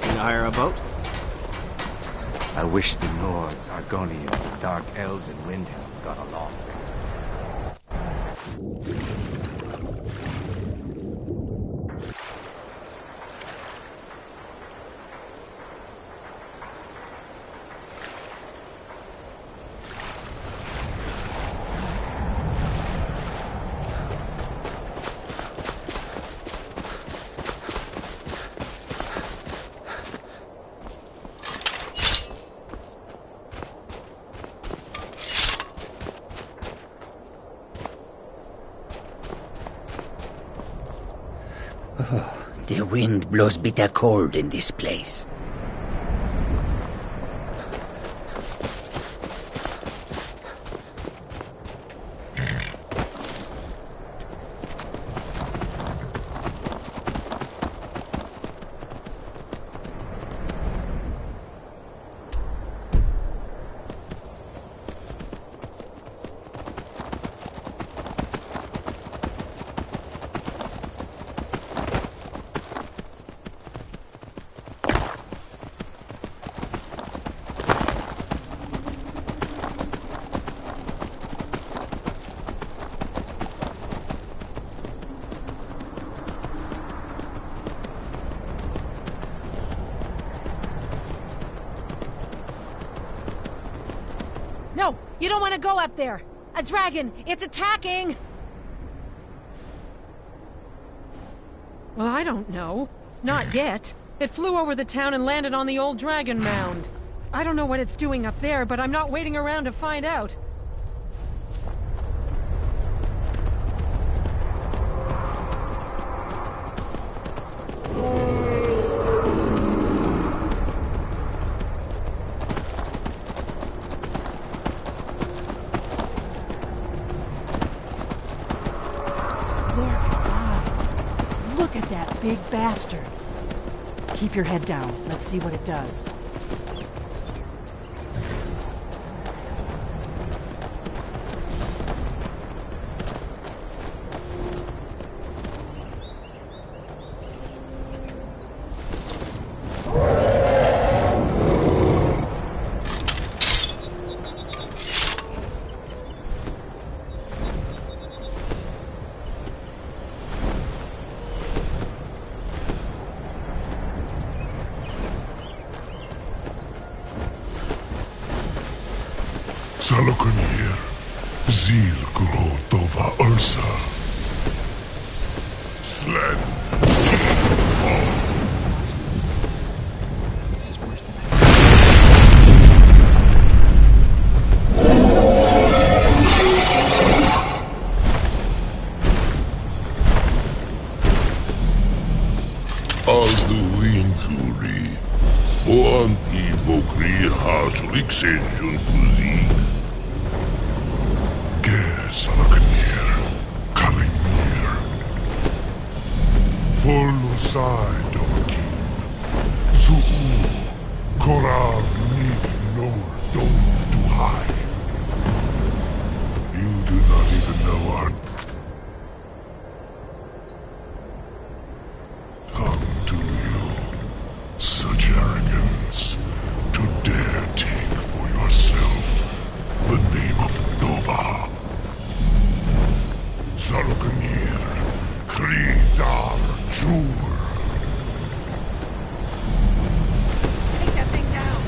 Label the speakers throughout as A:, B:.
A: Gonna hire a boat?
B: I wish the Nords, Argonians, and Dark Elves in Windhelm got along.
C: The wind blows bitter cold in this place.
D: No, you don't want to go up there. A dragon, it's attacking.
E: Well, I don't know. Not yet. It flew over the town and landed on the old dragon mound. I don't know what it's doing up there, but I'm not waiting around to find out. Look at that big bastard. Keep your head down. Let's see what it does.
F: Salokunir, Zil Grotova Ursa. Slen
A: This is worse than
F: Alduinturi, Boanti Bokri Hasuliksenjun Kuzik. Salokunir, Kalimir. Folusai Dokin. Zuu, Korar Nib no Dove to hide. You do not even know our tongue, do you? Such arrogance to dare take for yourself the name of Nova. Salokunir, Kridar, Jur.
E: Take that thing down.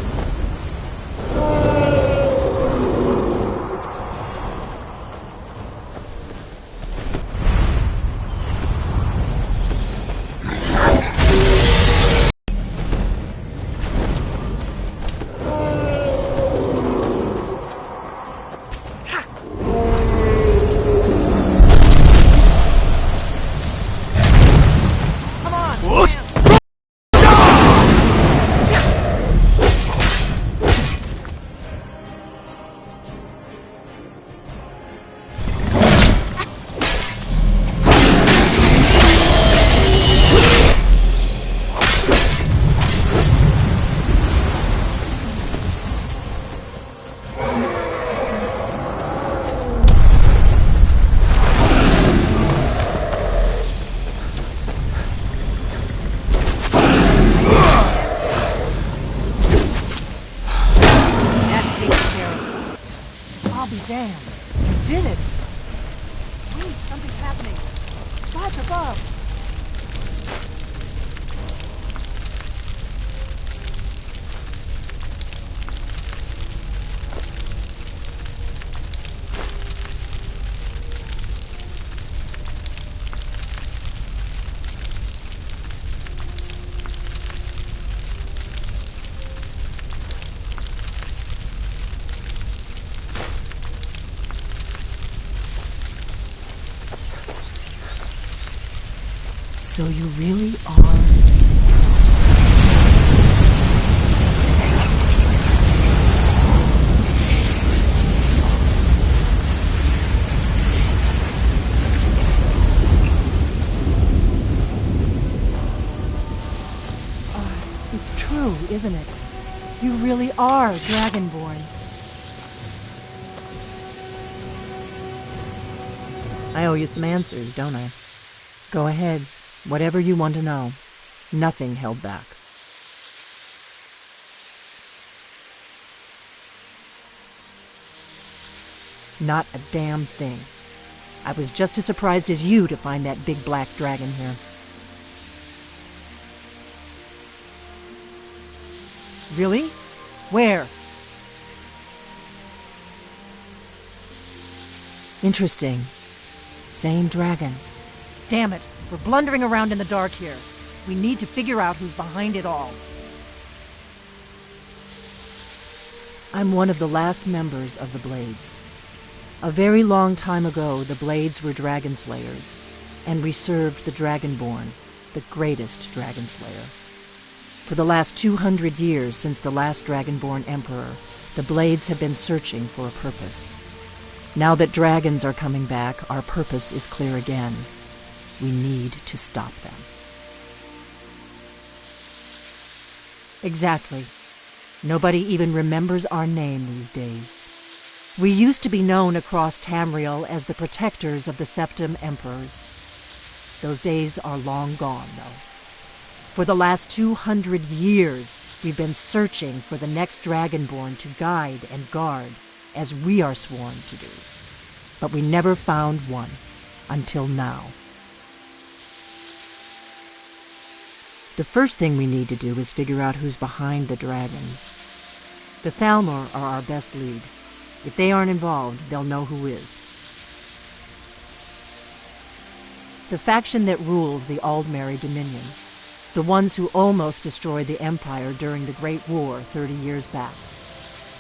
D: man! You did it! Wait, something's happening! God's above! So you really are... It's true, isn't it? You really are Dragonborn. I owe you some answers, don't I? Go ahead. Whatever you want to know. Nothing held back. Not a damn thing. I was just as surprised as you to find that big black dragon here. Really? Where? Interesting. Same dragon. Damn it! We're blundering around in the dark here. We need to figure out who's behind it all. I'm one of the last members of the Blades. A very long time ago, the Blades were dragon slayers, and we served the Dragonborn, the greatest dragon slayer. For the last 200 years since the last Dragonborn Emperor, the Blades have been searching for a purpose. Now that dragons are coming back, our purpose is clear again. We need to stop them. Exactly. Nobody even remembers our name these days. We used to be known across Tamriel as the protectors of the Septim Emperors. Those days are long gone, though. For the last 200 years, we've been searching for the next Dragonborn to guide and guard, as we are sworn to do. But we never found one, until now. The first thing we need to do is figure out who's behind the dragons. The Thalmor are our best lead. If they aren't involved, they'll know who is. The faction that rules the Aldmeri Dominion. The ones who almost destroyed the Empire during the Great War 30 years back.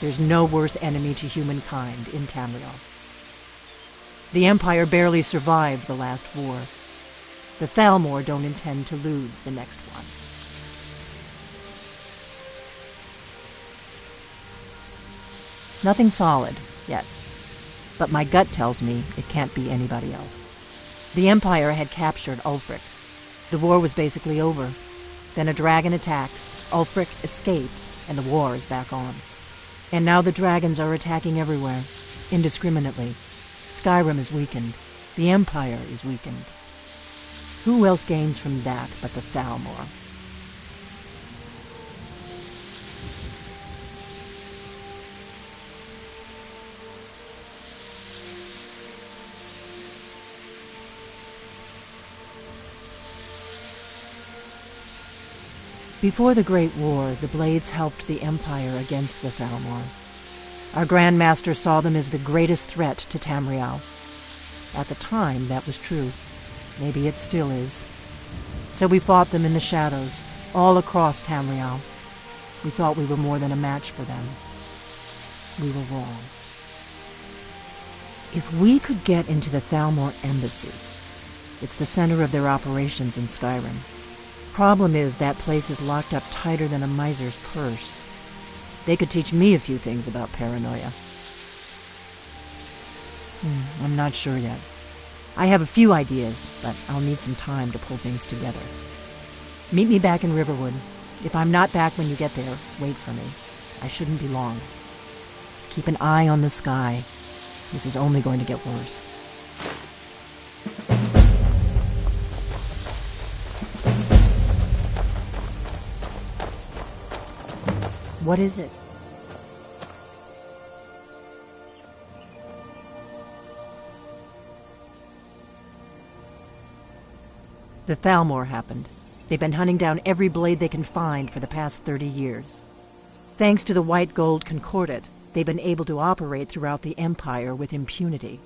D: There's no worse enemy to humankind in Tamriel. The Empire barely survived the last war. The Thalmor don't intend to lose the next one. Nothing solid, yet. But my gut tells me it can't be anybody else. The Empire had captured Ulfric. The war was basically over. Then a dragon attacks, Ulfric escapes, and the war is back on. And now the dragons are attacking everywhere, indiscriminately. Skyrim is weakened. The Empire is weakened. Who else gains from that but the Thalmor? Before the Great War, the Blades helped the Empire against the Thalmor. Our Grand Master saw them as the greatest threat to Tamriel. At the time, that was true. Maybe it still is. So we fought them in the shadows, all across Tamriel. We thought we were more than a match for them. We were wrong. If we could get into the Thalmor embassy, it's the center of their operations in Skyrim. Problem is, that place is locked up tighter than a miser's purse. They could teach me a few things about paranoia. I'm not sure yet. I have a few ideas, but I'll need some time to pull things together. Meet me back in Riverwood. If I'm not back when you get there, wait for me. I shouldn't be long. Keep an eye on the sky. This is only going to get worse. What is it? The Thalmor happened. They've been hunting down every blade they can find for the past 30 years. Thanks to the white gold concordat, they've been able to operate throughout the Empire with impunity.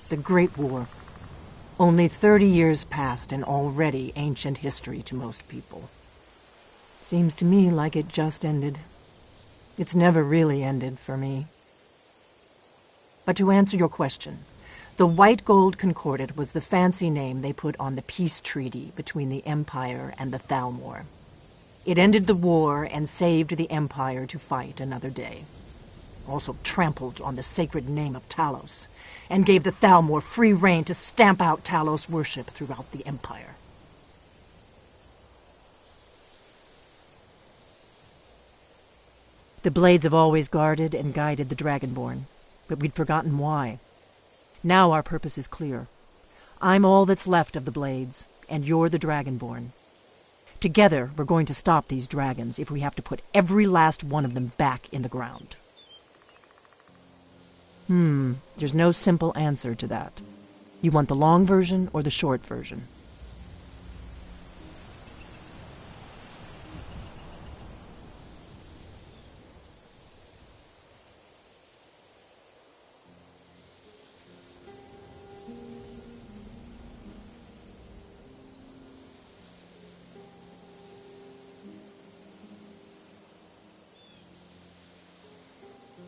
D: The Great War. Only 30 years passed and already ancient history to most people. Seems to me like it just ended. It's never really ended for me. But to answer your question, the White Gold Concordat was the fancy name they put on the peace treaty between the Empire and the Thalmor. It ended the war and saved the Empire to fight another day. Also trampled on the sacred name of Talos, and gave the Thalmor free rein to stamp out Talos worship throughout the Empire. The Blades have always guarded and guided the Dragonborn, but we'd forgotten why. Now our purpose is clear. I'm all that's left of the Blades, and you're the Dragonborn. Together, we're going to stop these dragons if we have to put every last one of them back in the ground. There's no simple answer to that. You want the long version or the short version?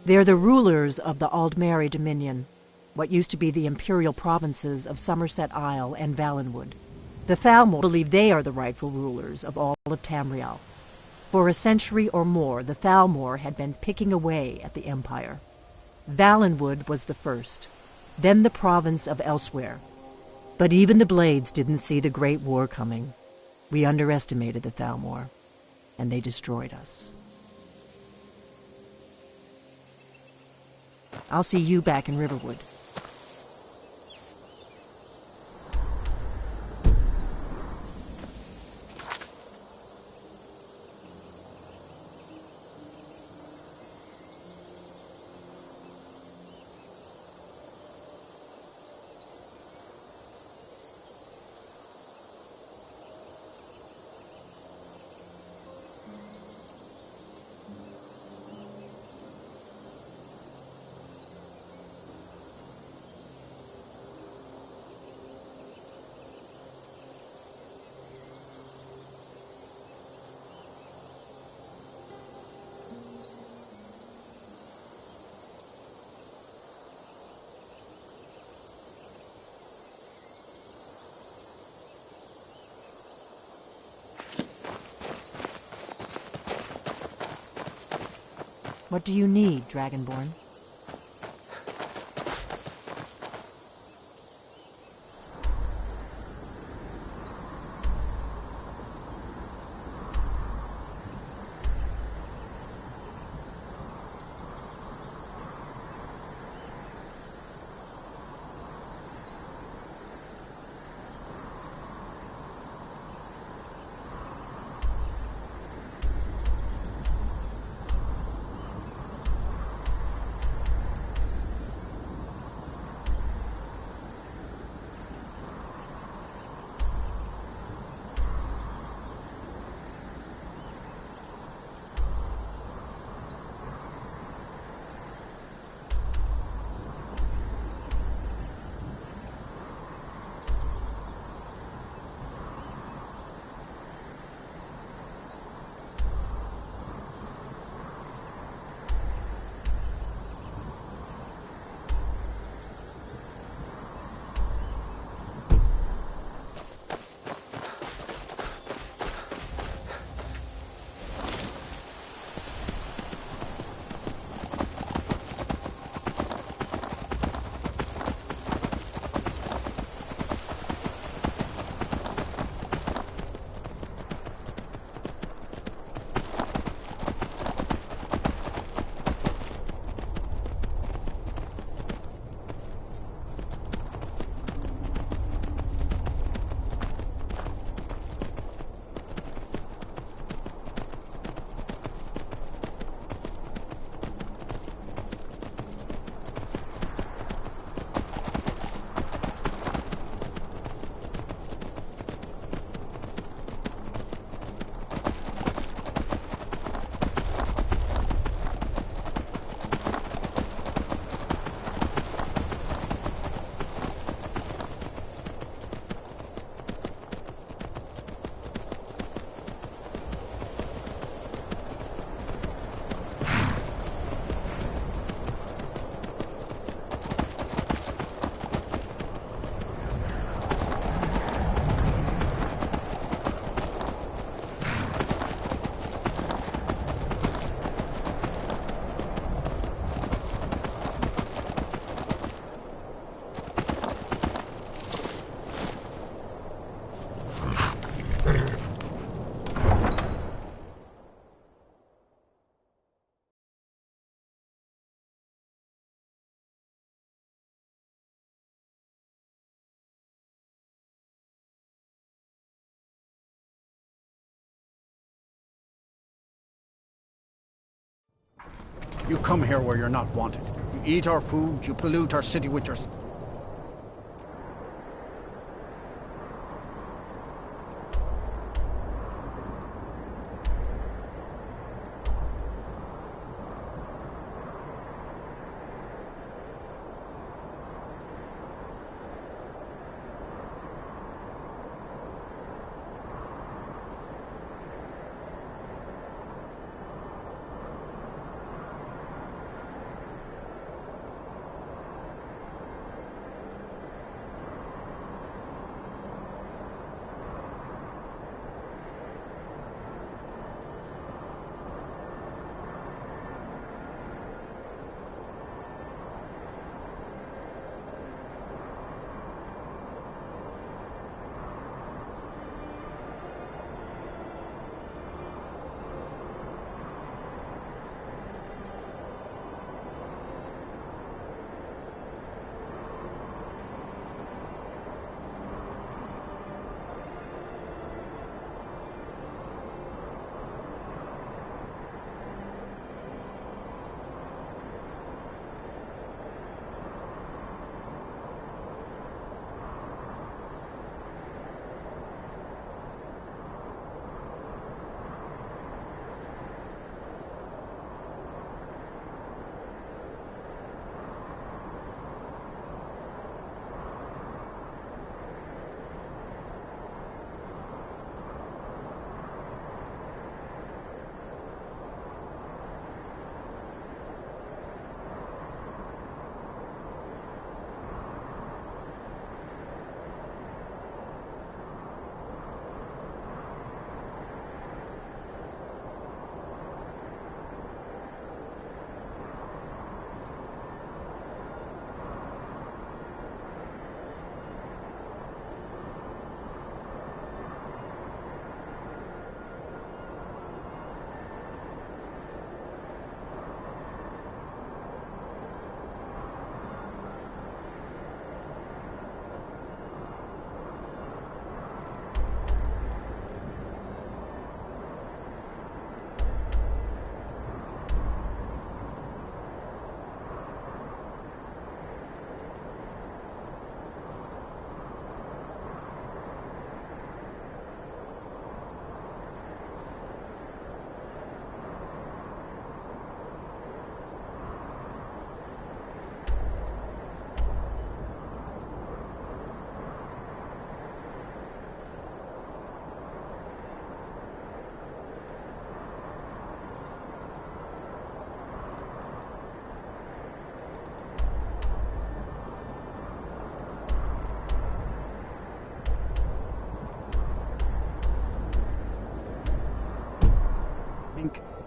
D: They're the rulers of the Aldmeri Dominion, what used to be the imperial provinces of Somerset Isle and Valenwood. The Thalmor believe they are the rightful rulers of all of Tamriel. For a century or more, the Thalmor had been picking away at the Empire. Valenwood was the first, then the province of Elsewhere. But even the Blades didn't see the Great War coming. We underestimated the Thalmor, and they destroyed us. I'll see you back in Riverwood. What do you need, Dragonborn?
A: You come here where you're not wanted. You eat our food, you pollute our city with your...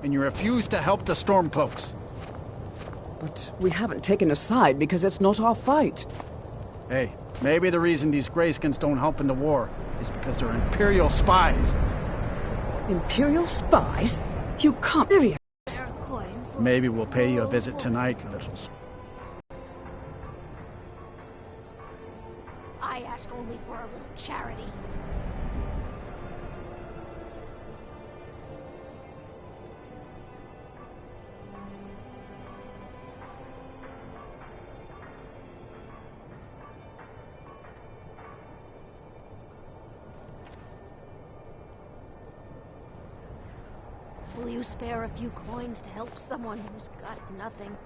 A: And you refuse to help the Stormcloaks.
G: But we haven't taken a side because it's not our fight.
A: Hey, maybe the reason these Greyskins don't help in the war is because they're Imperial spies.
G: Imperial spies? You can't...
A: Maybe we'll pay you a visit tonight, little...
H: I ask only for a little charity. Will you spare a few coins to help someone who's got nothing?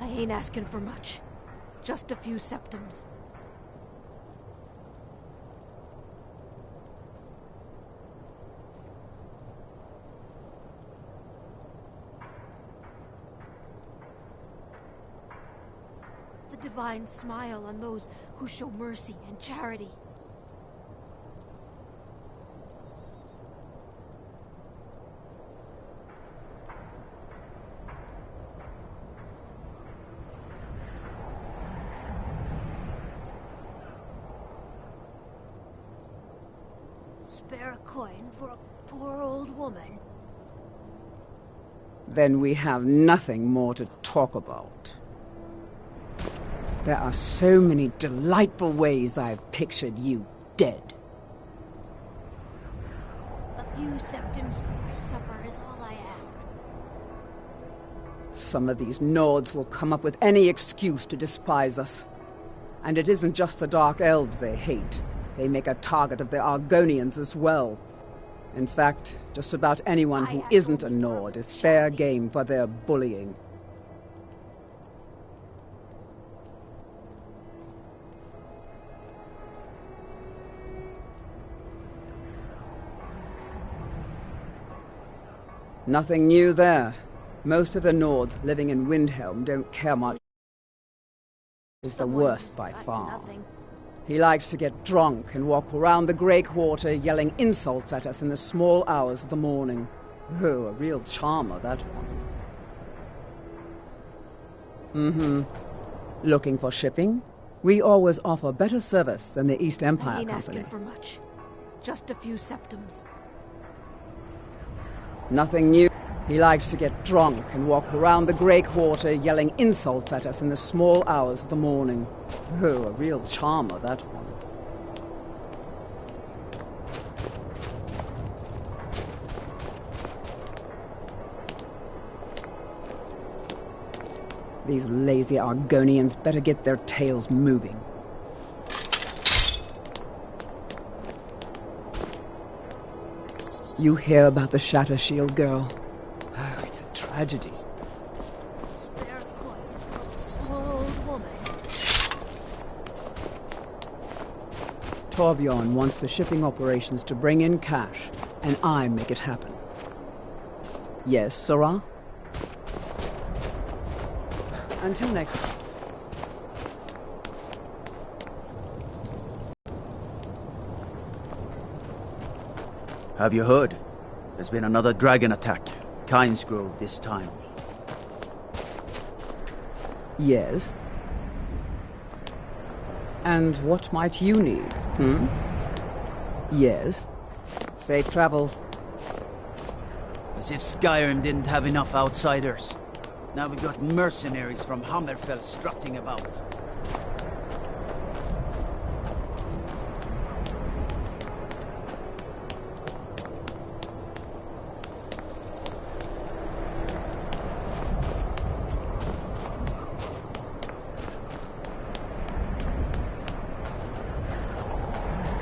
H: I ain't asking for much. Just a few septums. Divine smile on those who show mercy and charity. Spare a coin for a poor old woman.
G: Then we have nothing more to talk about. There are so many delightful ways I've pictured you dead.
H: A few septims for my supper is all I ask.
G: Some of these Nords will come up with any excuse to despise us. And it isn't just the Dark Elves they hate. They make a target of the Argonians as well. In fact, just about anyone who isn't a Nord is fair game for their bullying. Nothing new there. Most of the Nords living in Windhelm don't care much. Is the worst by far. He likes to get drunk and walk around the Grey Quarter yelling insults at us in the small hours of the morning. Oh, a real charmer, that one. Looking for shipping? We always offer better service than the East Empire
H: I ain't
G: Company.
H: asking for much. Just a few septims.
G: Nothing new. He likes to get drunk and walk around the Grey Quarter yelling insults at us in the small hours of the morning. Oh, a real charmer, that one. These lazy Argonians better get their tails moving. You hear about the Shatter Shield girl? Oh, it's a tragedy.
H: Spare coin for a poor old woman.
G: Torbjorn wants the shipping operations to bring in cash, and I make it happen. Yes, Sarah? Until next time.
I: Have you heard? There's been another dragon attack. Kynesgrove this time.
G: Yes. And what might you need, Yes. Safe travels.
I: As if Skyrim didn't have enough outsiders. Now we've got mercenaries from Hammerfell strutting about.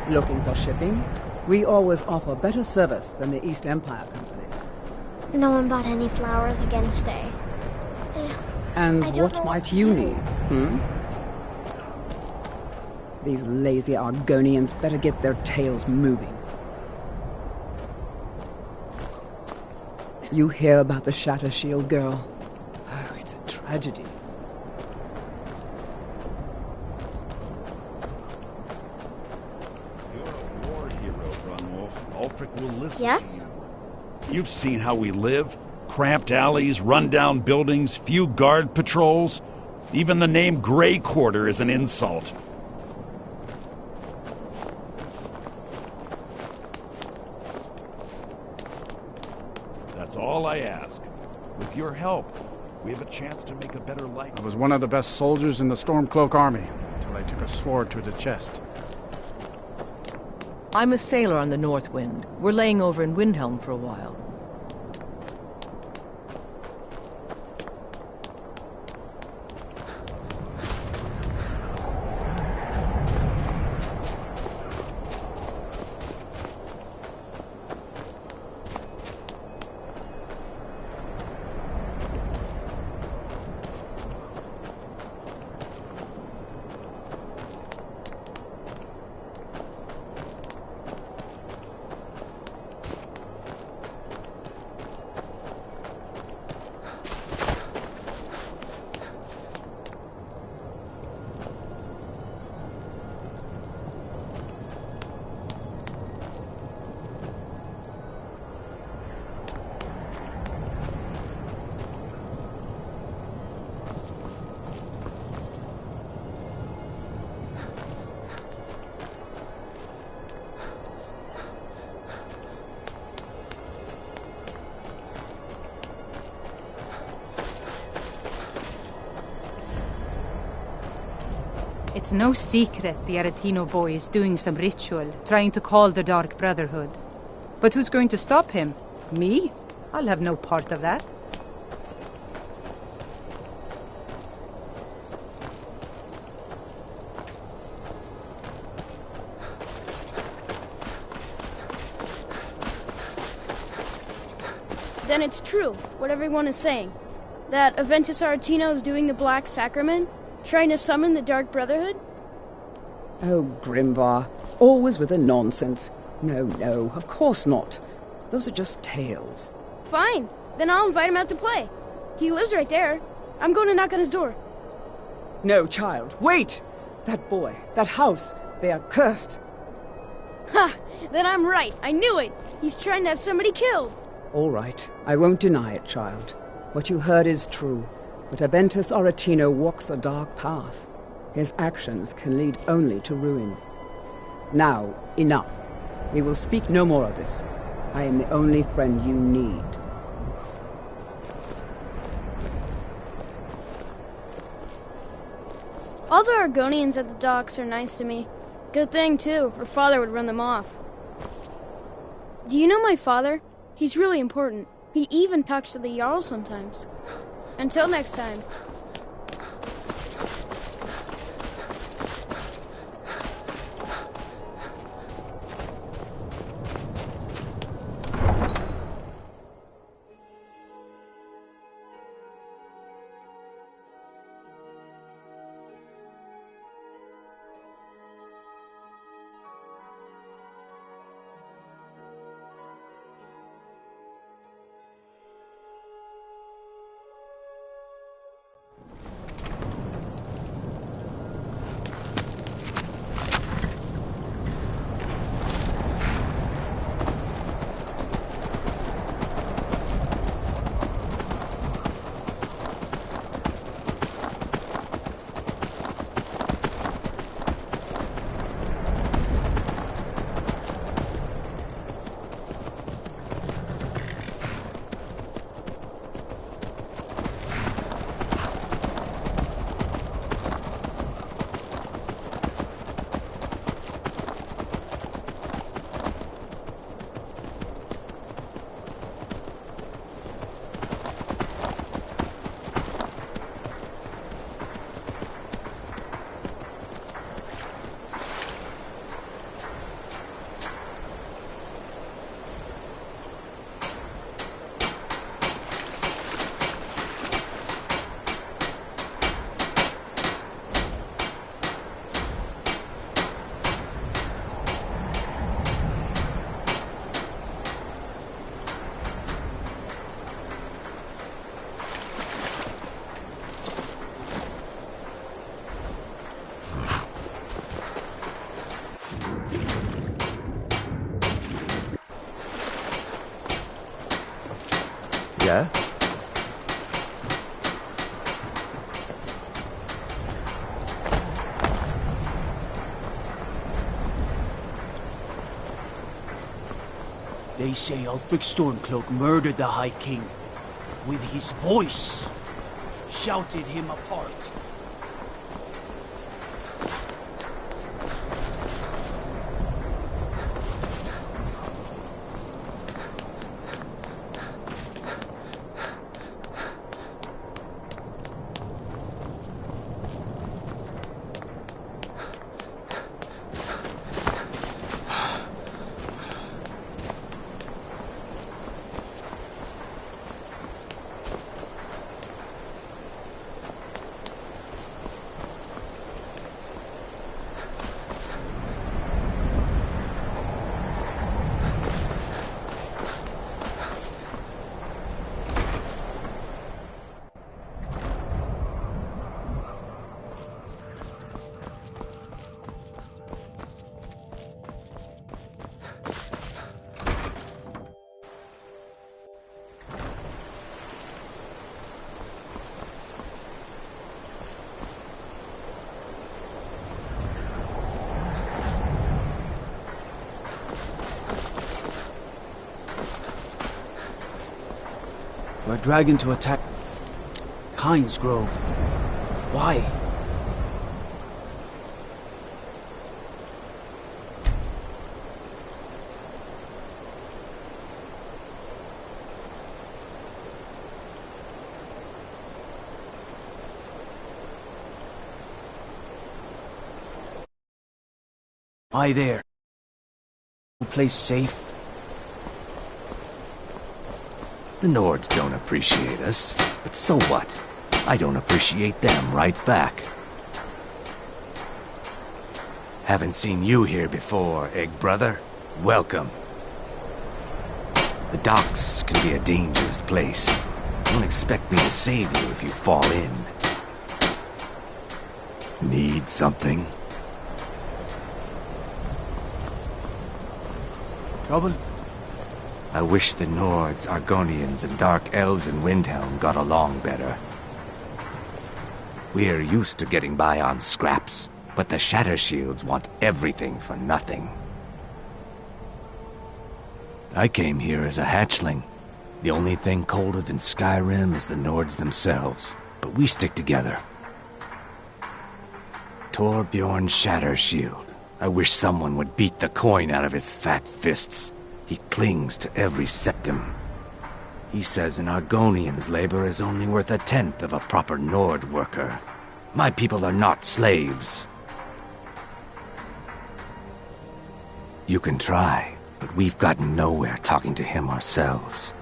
G: Looking for shipping? We always offer better service than the East Empire Company.
J: No one bought any flowers again today.
G: And
J: I don't know
G: what might
J: to
G: you
J: do.
G: need, These lazy Argonians better get their tails moving. You hear about the Shatter Shield girl? Oh, it's a tragedy.
F: You're a war hero, Brunwolf. Ulfric will listen
J: Yes?
F: to you. You've seen how we live. Cramped alleys, run-down buildings, few guard patrols. Even the name Grey Quarter is an insult. That's all I ask. With your help, we have a chance to make a better life.
A: I was one of the best soldiers in the Stormcloak army, until I took a sword to the chest.
D: I'm a sailor on the North Wind. We're laying over in Windhelm for a while.
K: It's no secret the Aretino boy is doing some ritual, trying to call the Dark Brotherhood. But who's going to stop him? Me? I'll have no part of that.
L: Then it's true, what everyone is saying. That Aventus Aretino is doing the Black Sacrament, trying to summon the Dark Brotherhood?
G: Oh, Grimvar, always with the nonsense. No, of course not. Those are just tales.
L: Fine, then I'll invite him out to play. He lives right there. I'm going to knock on his door.
G: No, child, wait! That boy, that house, they are cursed.
L: Ha! Then I'm right, I knew it! He's trying to have somebody killed.
G: All right, I won't deny it, child. What you heard is true, but Aventus Aretino walks a dark path. His actions can lead only to ruin. Now, enough. We will speak no more of this. I am the only friend you need.
L: All the Argonians at the docks are nice to me. Good thing, too, or father would run them off. Do you know my father? He's really important. He even talks to the Jarl sometimes. Until next time.
B: Yeah?
I: They say Ulfric Stormcloak murdered the High King. With his voice. Shouted him apart. For a dragon to attack Kyne's Grove. Why? Hi there. Place safe?
B: The Nords don't appreciate us, but so what? I don't appreciate them right back. Haven't seen you here before, Egg Brother. Welcome. The docks can be a dangerous place. Don't expect me to save you if you fall in. Need something?
I: Trouble?
B: I wish the Nords, Argonians, and Dark Elves in Windhelm got along better. We're used to getting by on scraps, but the Shatter Shields want everything for nothing. I came here as a hatchling. The only thing colder than Skyrim is the Nords themselves, but we stick together. Torbjorn Shatter Shield. I wish someone would beat the coin out of his fat fists. He clings to every septum. He says an Argonian's labor is only worth 1/10 of a proper Nord worker. My people are not slaves. You can try, but we've gotten nowhere talking to him ourselves.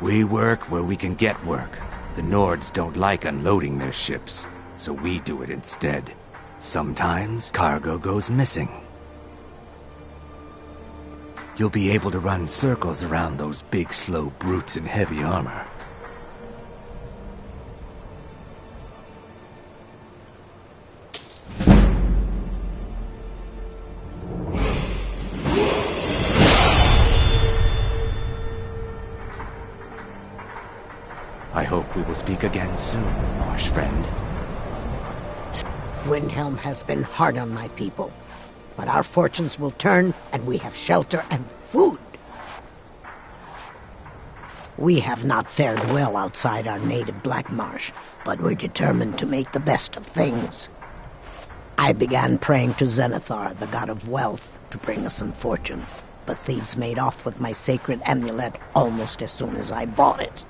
B: We work where we can get work. The Nords don't like unloading their ships, so we do it instead. Sometimes cargo goes missing. You'll be able to run circles around those big, slow brutes in heavy armor. I hope we will speak again soon, marsh friend.
C: Windhelm has been hard on my people, but our fortunes will turn, and we have shelter and food. We have not fared well outside our native Black Marsh, but we're determined to make the best of things. I began praying to Zenithar, the god of wealth, to bring us some fortune, but thieves made off with my sacred amulet almost as soon as I bought it.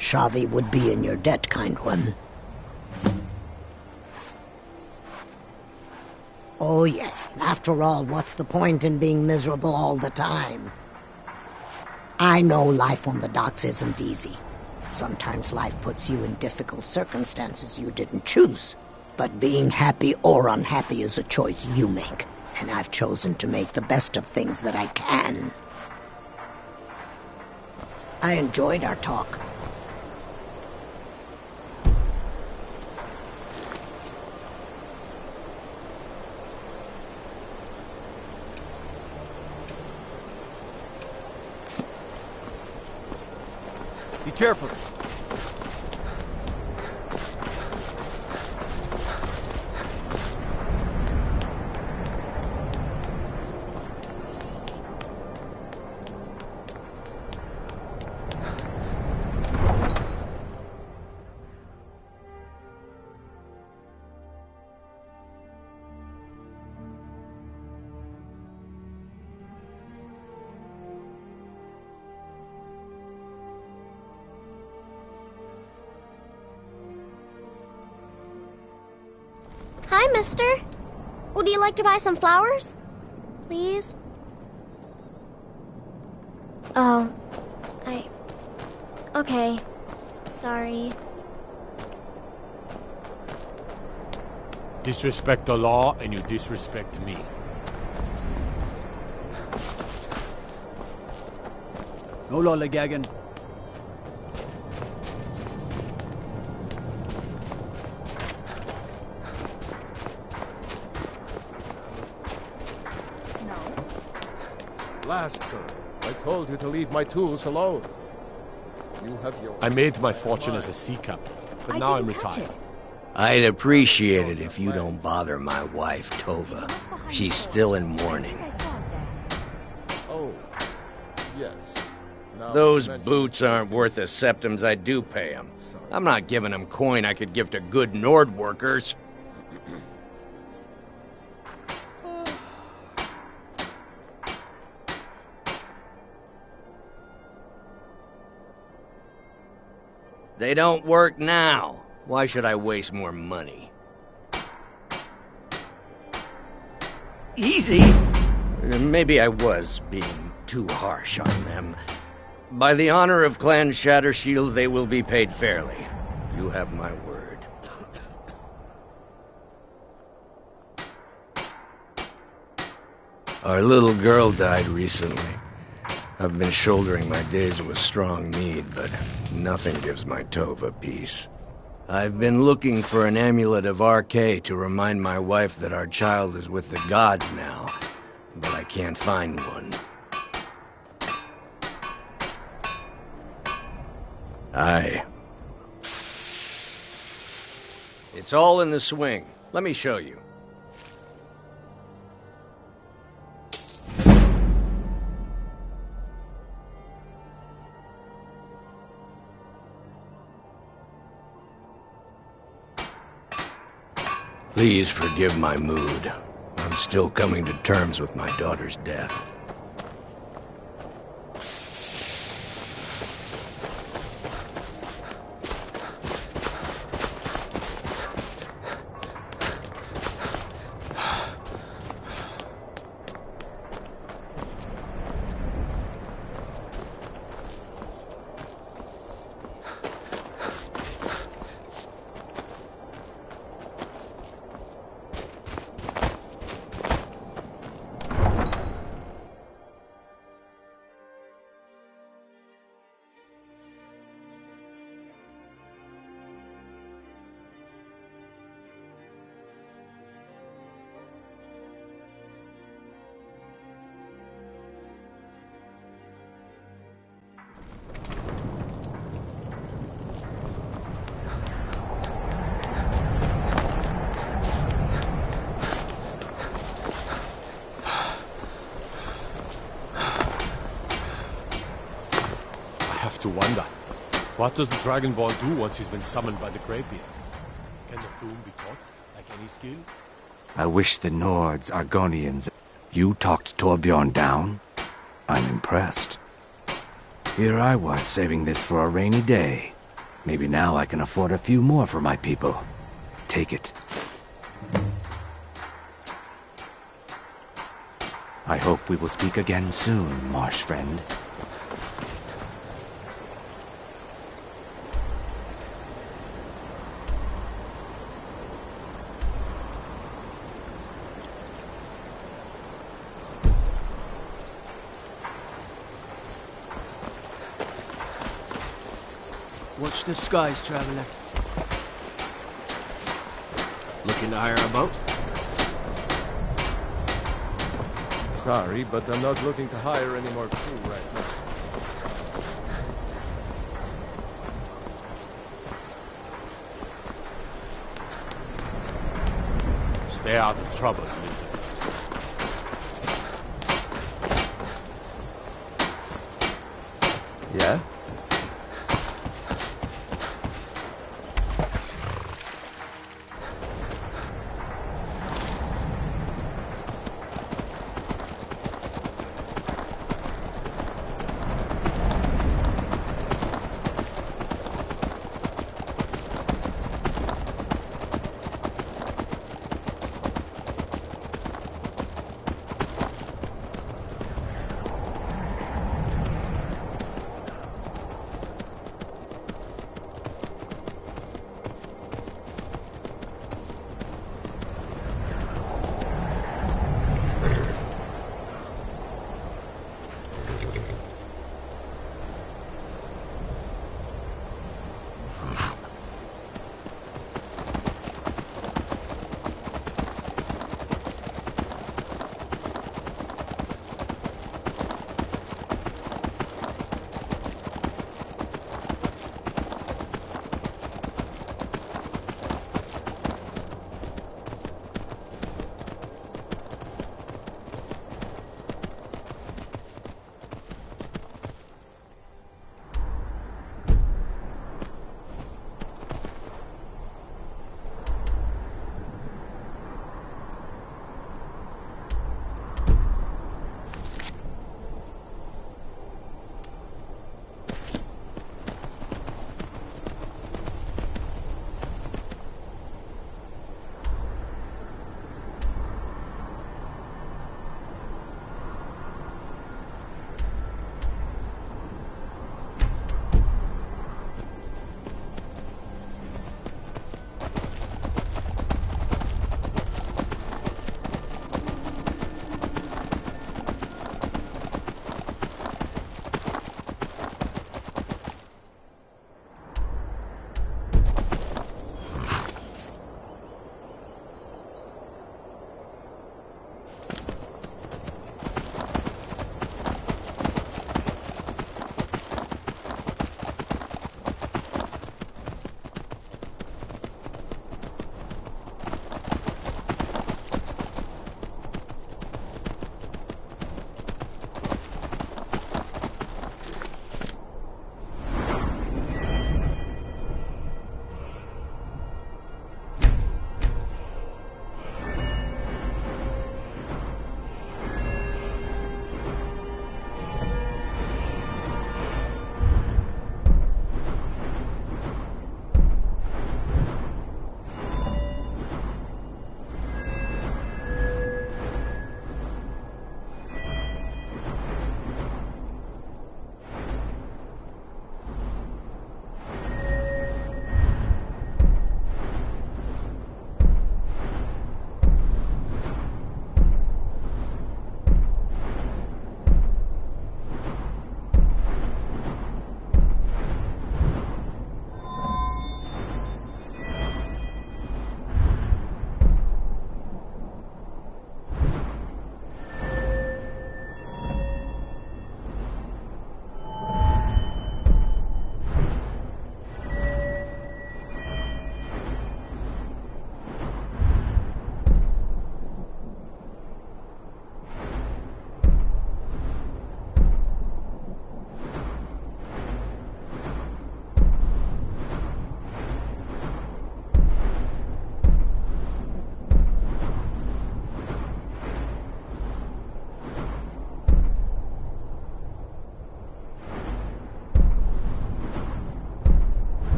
C: Shavi would be in your debt, kind one. Oh yes, after all, what's the point in being miserable all the time? I know life on the docks isn't easy. Sometimes life puts you in difficult circumstances you didn't choose. But being happy or unhappy is a choice you make, and I've chosen to make the best of things that I can. I enjoyed our talk.
I: Be careful.
J: Hi, mister. Would you like to buy some flowers? Please? Oh, Okay. Sorry.
M: Disrespect the law, and you disrespect me.
I: No lollygagging.
N: Last turn, I told you to leave my tools alone. You have your...
M: I made my fortune as a sea captain, but now I'm retired.
O: I'd appreciate it if you don't bother my wife, Tova. She's still in mourning.
N: Oh, yes. Now
O: Those boots aren't worth the septums I do pay them. I'm not giving them coin I could give to good Nord workers. They don't work now. Why should I waste more money?
I: Easy?
O: Maybe I was being too harsh on them. By the honor of Clan Shattershield, they will be paid fairly. You have my word. Our little girl died recently. I've been shouldering my days with strong need, but nothing gives my Tova peace. I've been looking for an amulet of RK to remind my wife that our child is with the gods now, but I can't find one. It's all in the swing. Let me show you. Please forgive my mood. I'm still coming to terms with my daughter's death.
M: To wonder, what does the Dragonborn do once he's been summoned by the Greybeards? Can the Thum be taught, like any skill?
B: I wish the Nords, Argonians... You talked Torbjorn down? I'm impressed. Here I was, saving this for a rainy day. Maybe now I can afford a few more for my people. Take it. I hope we will speak again soon, marsh friend.
I: Watch the skies, traveler. Looking to hire a boat?
N: Sorry, but I'm not looking to hire any more crew right now.
M: Stay out of trouble, listen.
N: Yeah?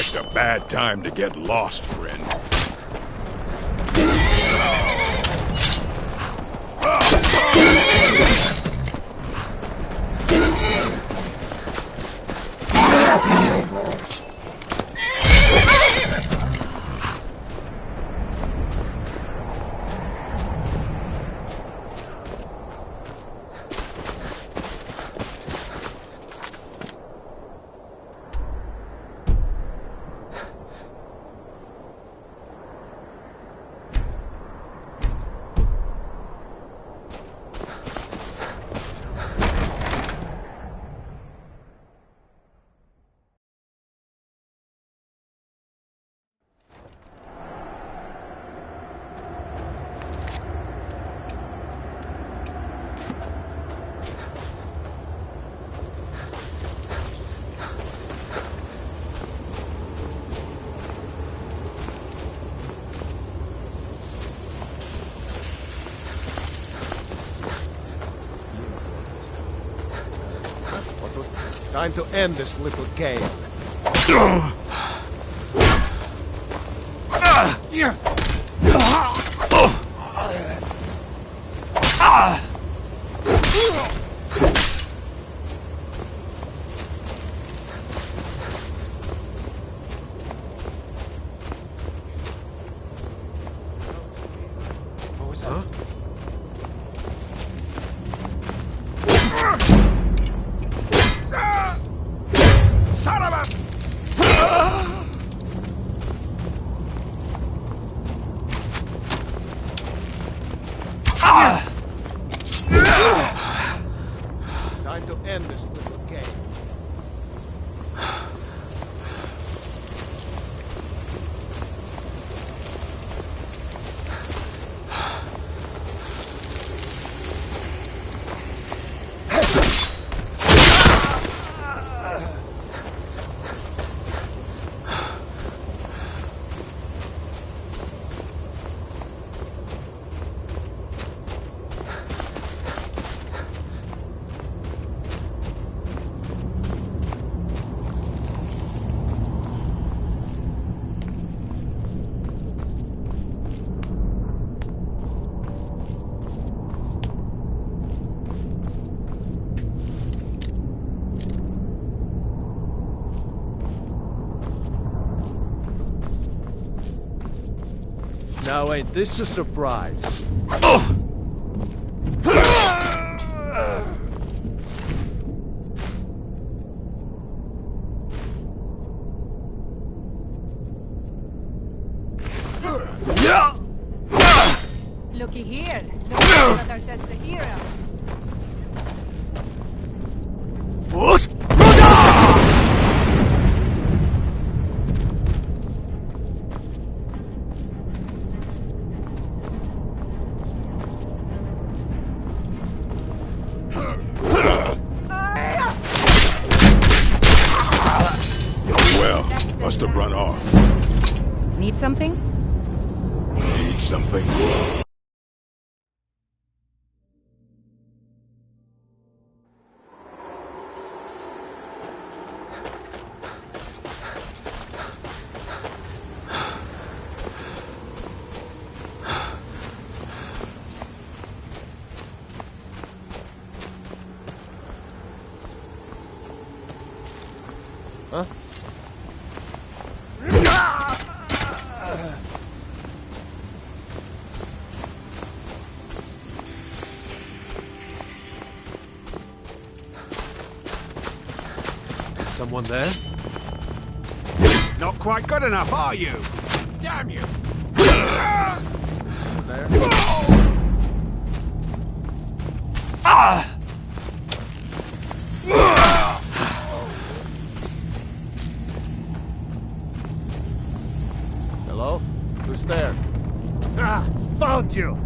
P: Just a bad time to get lost, friend.
N: Time to end this little game. What was that?
P: Son of a...
N: Time to end this little game. Now ain't this a surprise?
K: Looky here. Looks got ourselves a hero.
P: Well, must have run off.
K: Need something?
P: Need something?
N: Huh? Someone there?
F: Not quite good enough, are you? Damn you!
N: Someone there? Hello? Who's there?
F: Found you!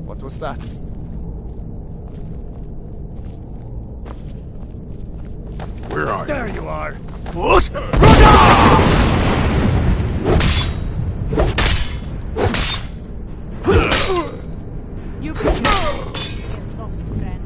N: What was that?
P: Where are you?
I: There you are.
K: You can get lost, friend.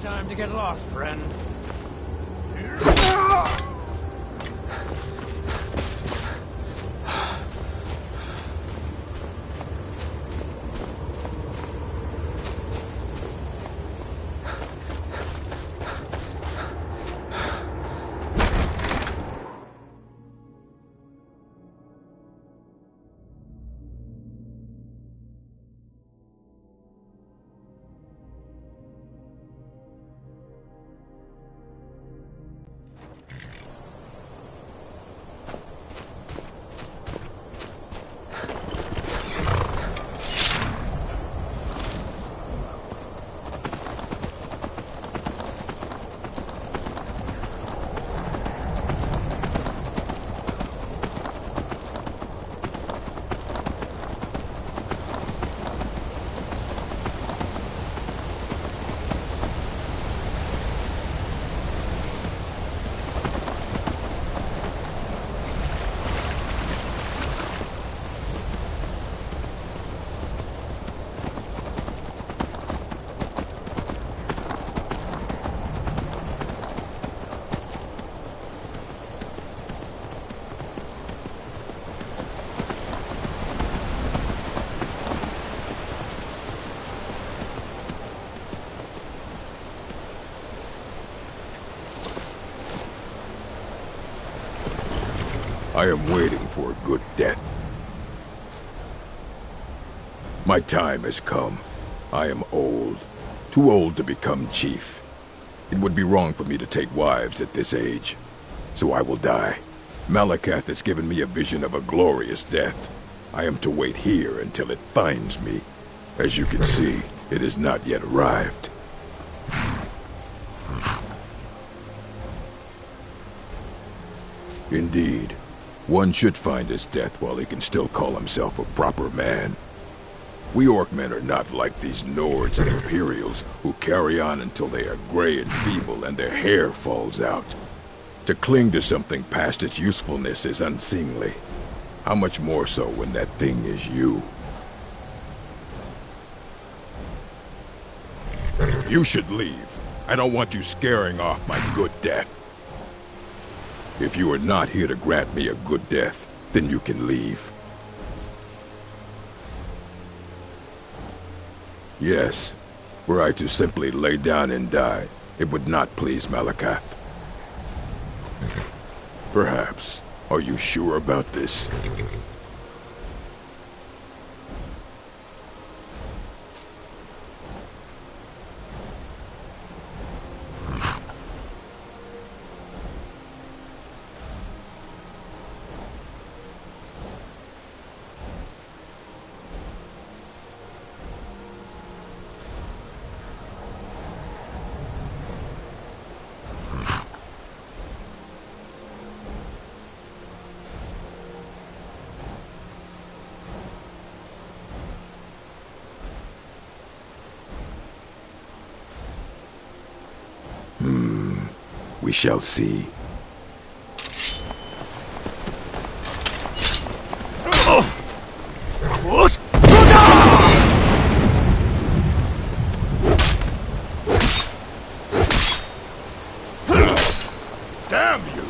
I: Time to get lost, friend.
P: I am waiting for a good death. My time has come. I am old. Too old to become chief. It would be wrong for me to take wives at this age. So I will die. Malakath has given me a vision of a glorious death. I am to wait here until it finds me. As you can see, it has not yet arrived. Indeed, one should find his death while he can still call himself a proper man. We Orcmen are not like these Nords and Imperials who carry on until they are gray and feeble and their hair falls out. To cling to something past its usefulness is unseemly. How much more so when that thing is you? You should leave. I don't want you scaring off my good death. If you are not here to grant me a good death, then you can leave. Yes, were I to simply lay down and die, it would not please Malakath. Perhaps. Are you sure about this? We shall see.
N: Damn you!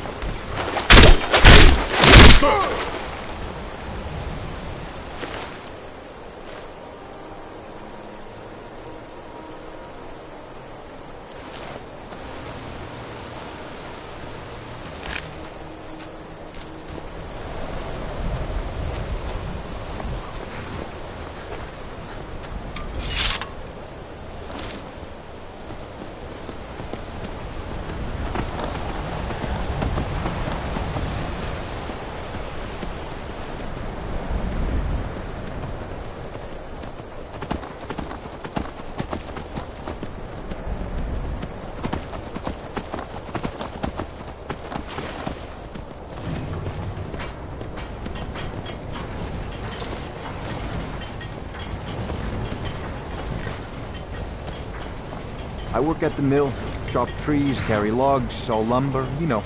Q: I work at the mill, chop trees, carry logs, saw lumber, you know.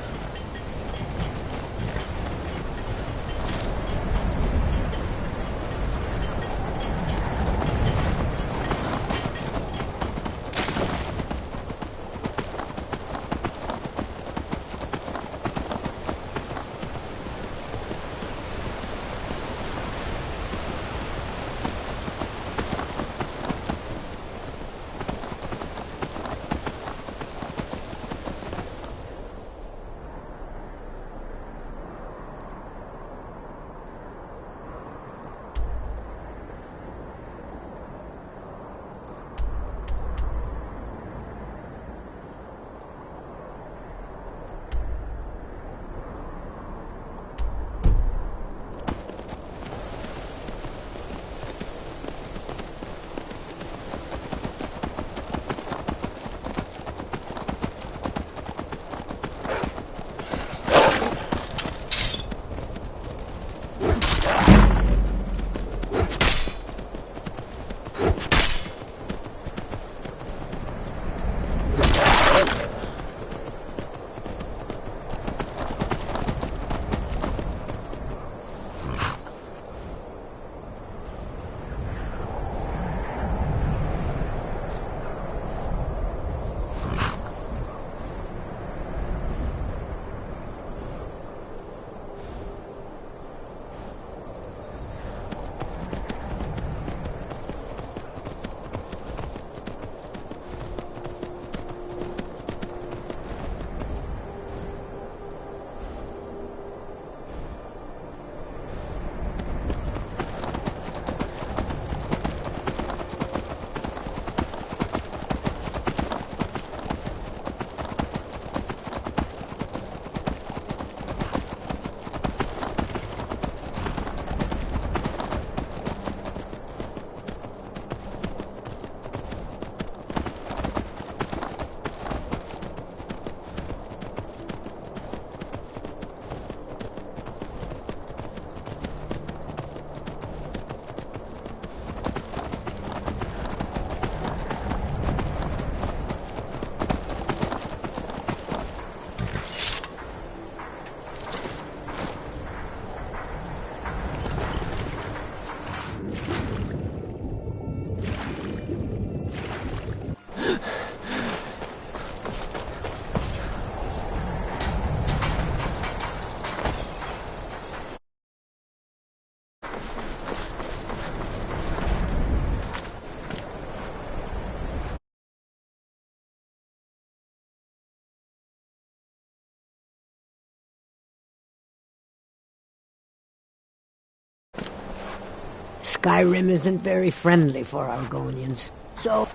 C: Skyrim isn't very friendly for Argonians. So,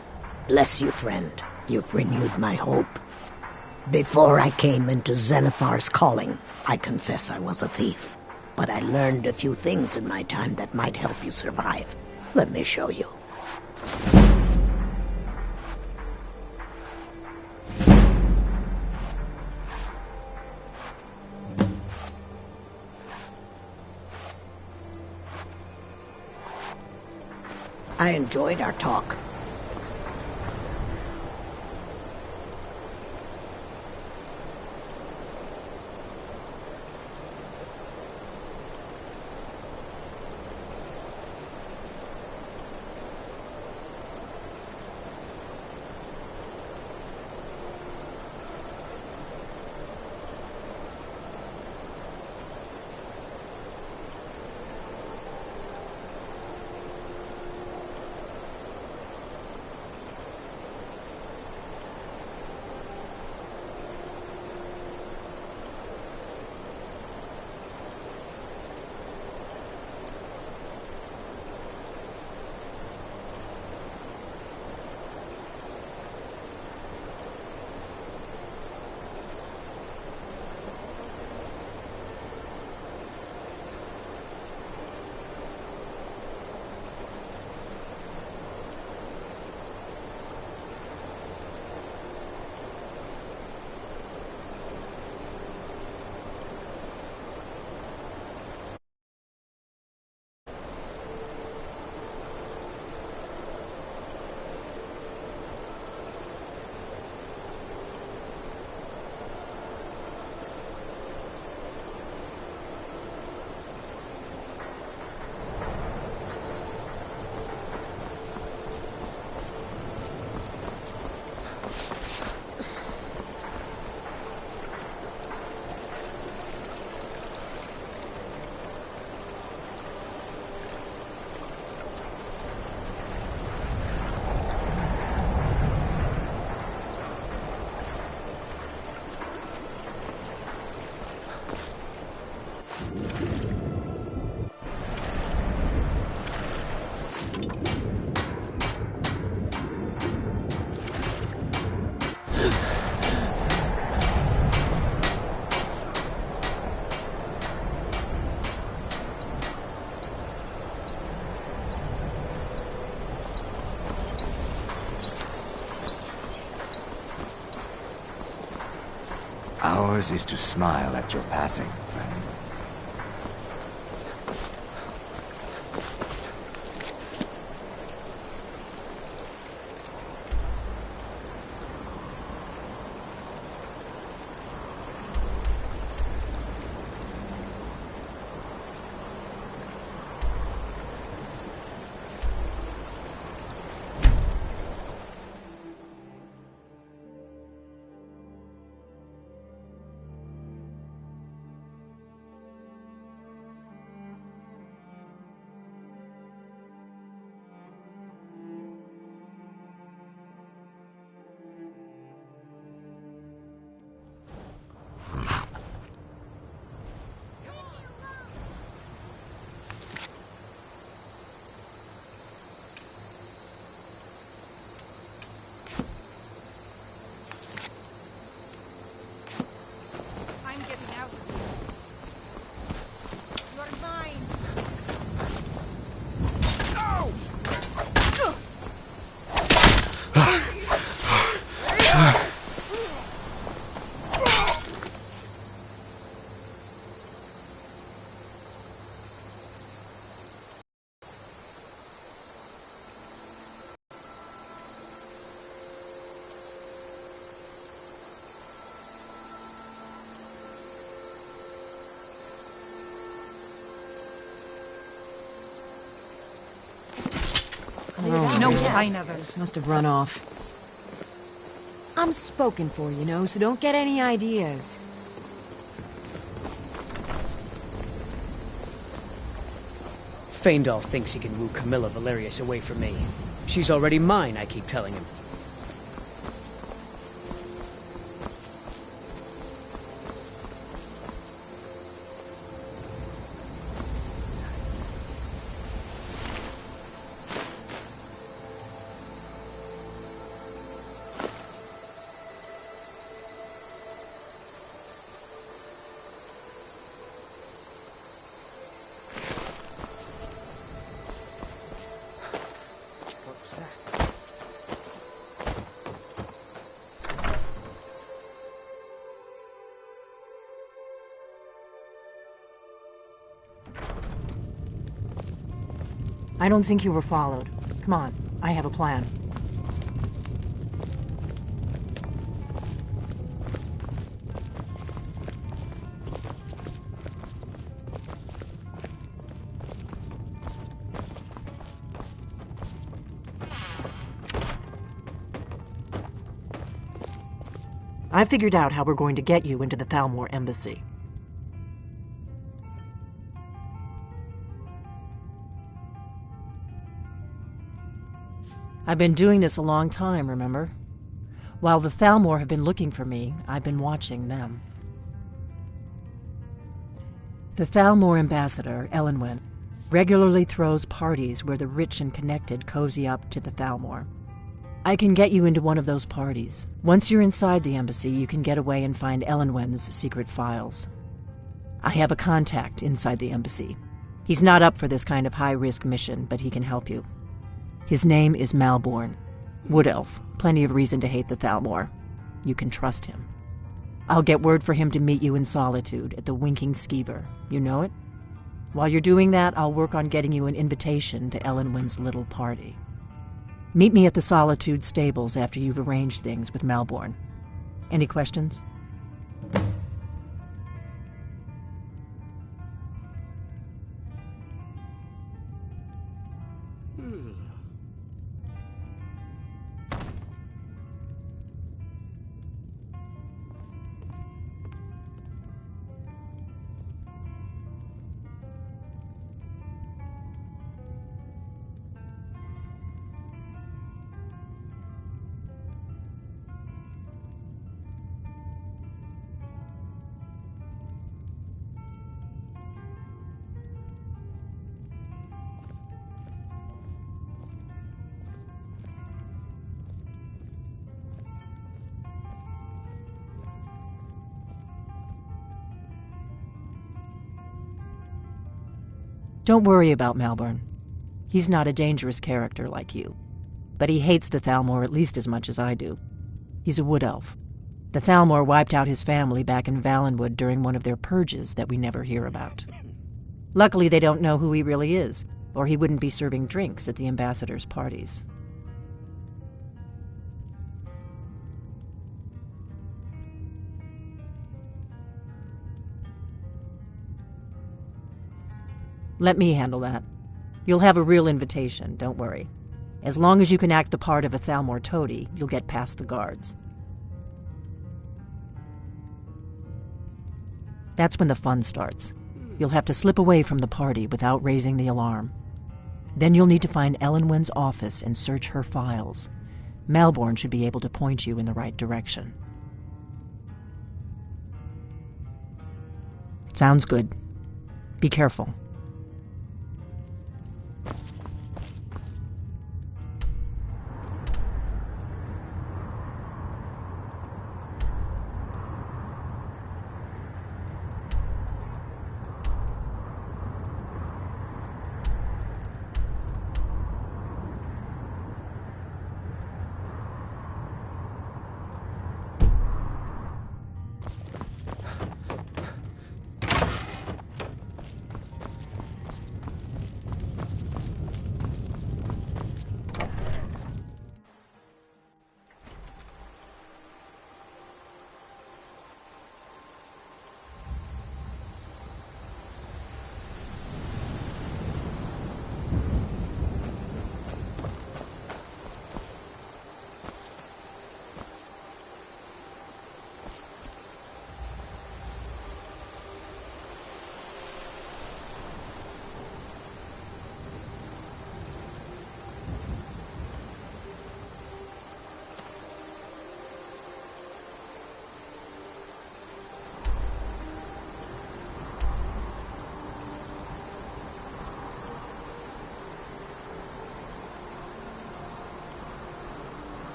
C: bless you, friend. You've renewed my hope. Before I came into Zenithar's calling, I confess I was a thief. But I learned a few things in my time that might help you survive. Let me show you. I enjoyed our talk.
B: Ours is to smile at your passing, friend.
K: No sign of her.
R: Must have run off. I'm spoken for, you know, so don't get any ideas.
S: Faendal thinks he can woo Camilla Valerius away from me. She's already mine, I keep telling him.
D: I don't think you were followed. Come on, I have a plan. I figured out how we're going to get you into the Thalmor embassy. I've been doing this a long time, remember? While the Thalmor have been looking for me, I've been watching them. The Thalmor ambassador, Elenwen, regularly throws parties where the rich and connected cozy up to the Thalmor. I can get you into one of those parties. Once you're inside the embassy, you can get away and find Elenwen's secret files. I have a contact inside the embassy. He's not up for this kind of high-risk mission, but he can help you. His name is Malborn. Wood Elf. Plenty of reason to hate the Thalmor. You can trust him. I'll get word for him to meet you in Solitude at the Winking Skeever. You know it? While you're doing that, I'll work on getting you an invitation to Elenwen's little party. Meet me at the Solitude stables after you've arranged things with Malborn. Any questions? Don't worry about Malborn. He's not a dangerous character like you. But he hates the Thalmor at least as much as I do. He's a wood elf. The Thalmor wiped out his family back in Valenwood during one of their purges that we never hear about. Luckily, they don't know who he really is, or he wouldn't be serving drinks at the ambassador's parties. Let me handle that. You'll have a real invitation, don't worry. As long as you can act the part of a Thalmor toady, you'll get past the guards. That's when the fun starts. You'll have to slip away from the party without raising the alarm. Then you'll need to find Elenwen's office and search her files. Malborn should be able to point you in the right direction. Sounds good. Be careful.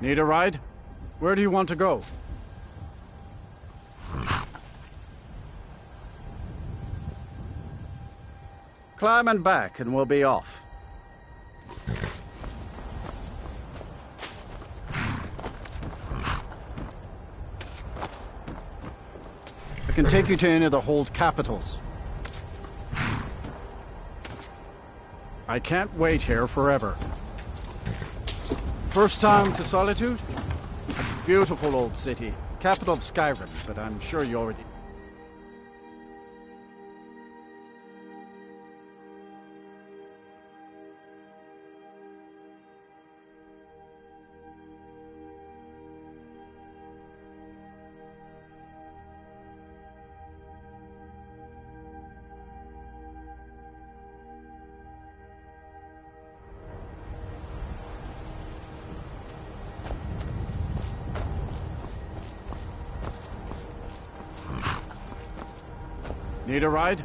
A: Need a ride? Where do you want to go? Climb and back, and we'll be off. I can take you to any of the hold capitals. I can't wait here forever. First time to Solitude? Beautiful old city. Capital of Skyrim, but I'm sure you already... Need a ride?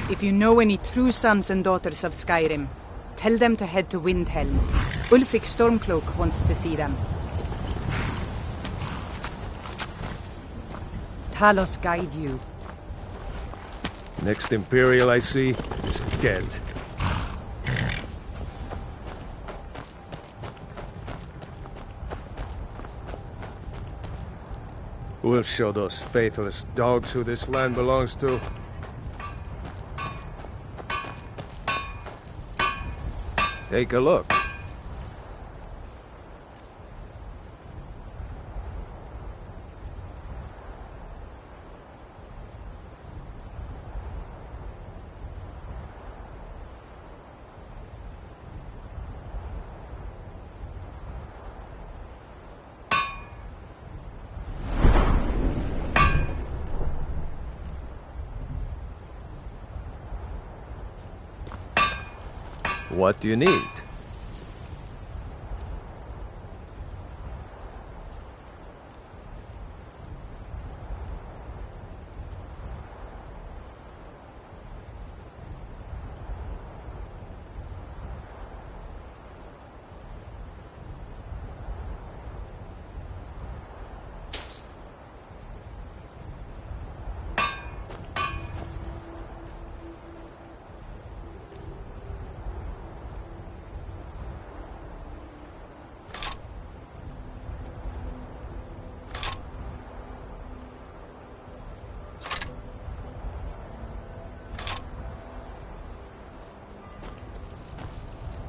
K: If you know any true sons and daughters of Skyrim, tell them to head to Windhelm. Ulfric Stormcloak wants to see them. Talos guide you.
M: Next Imperial I see is dead. We'll show those faithless dogs who this land belongs to. Take a look. What do you need?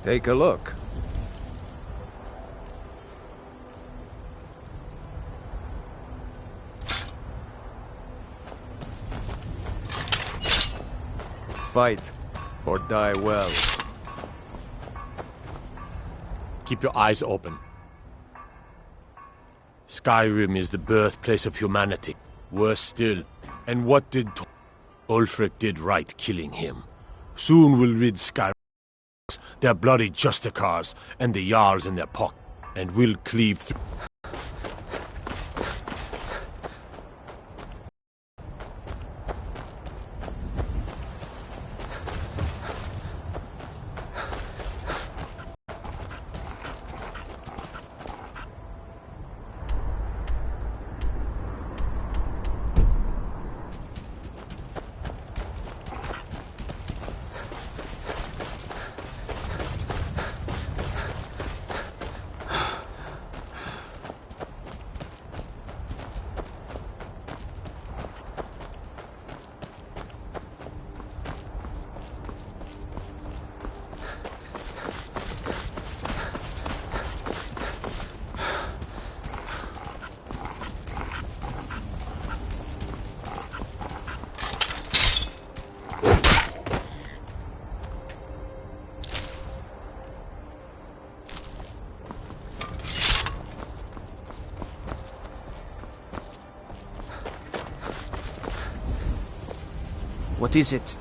M: Take a look. Fight or die well.
N: Keep your eyes open. Skyrim is the birthplace of humanity. Worse still. And what did Ulfric did right killing him. Soon we'll rid Skyrim their bloody justicars and the Jarls in their pocket, and we'll cleave through.
I: What is it?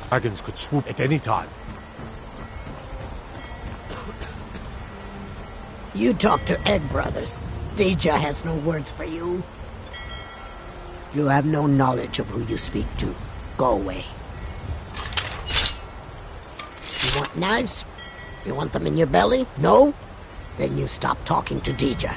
M: Dragons could swoop at any time.
C: You talk to Egg Brothers. Deja has no words for you. You have no knowledge of who you speak to. Go away. You want knives? You want them in your belly? No? Then you stop talking to Deja.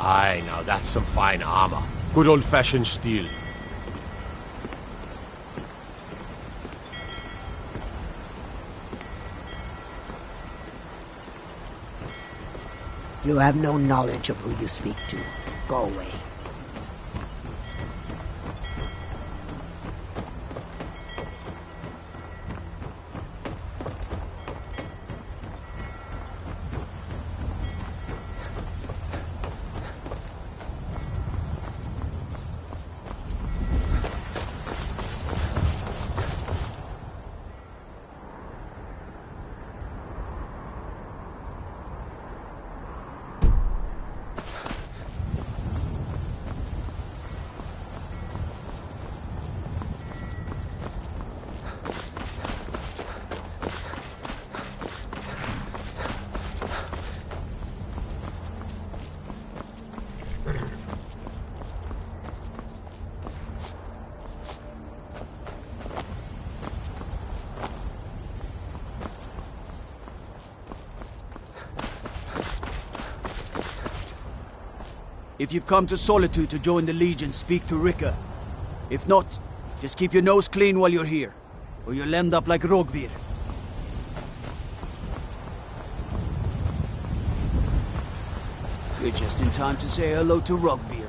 M: Aye, now that's some fine armor. Good old-fashioned steel.
C: You have no knowledge of who you speak to. Go away.
I: If you've come to Solitude to join the Legion, speak to Rika. If not, just keep your nose clean while you're here, or you'll end up like Rogvir. You're just in time to say hello to Rogvir.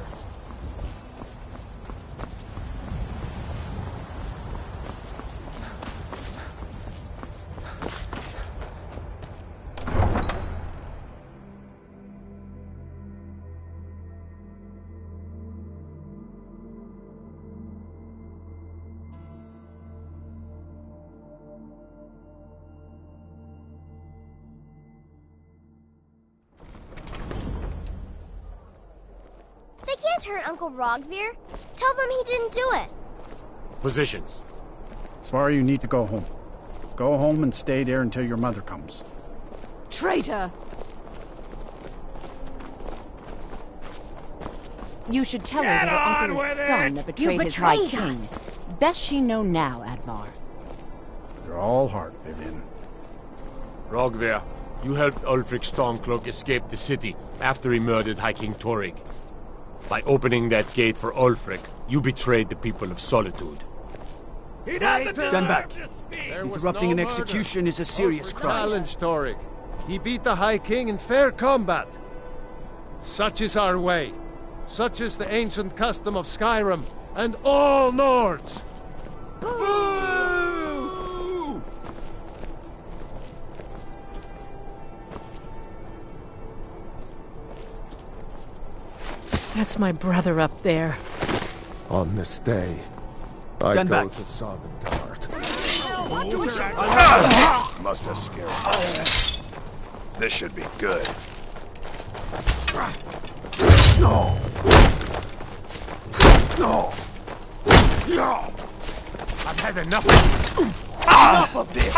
J: They can't hurt Uncle Rogvir. Tell them he didn't do it.
M: Positions.
A: Svar, you need to go home. Go home and stay there until your mother comes.
R: Traitor! You should tell her that her uncle is scum that betrayed his high king.
T: Best she know now, Advar.
A: You're all heart, Vivian.
N: Rogver, you helped Ulfric Stormcloak escape the city after he murdered High King Torrig. By opening that gate for Ulfric, you betrayed the people of Solitude.
I: He doesn't Stand back. Interrupting an execution is a serious crime.
U: Challenge Torrig. He beat the High King in fair combat. Such is our way. Such is the ancient custom of Skyrim and all Nords.
I: Boo!
E: That's my brother up there.
U: On this day, I
I: Stand
U: go
I: back.
U: to Sovngarde.
V: Must have scared me. This should be good. No! No! No!
N: I've had enough.
V: Enough of this!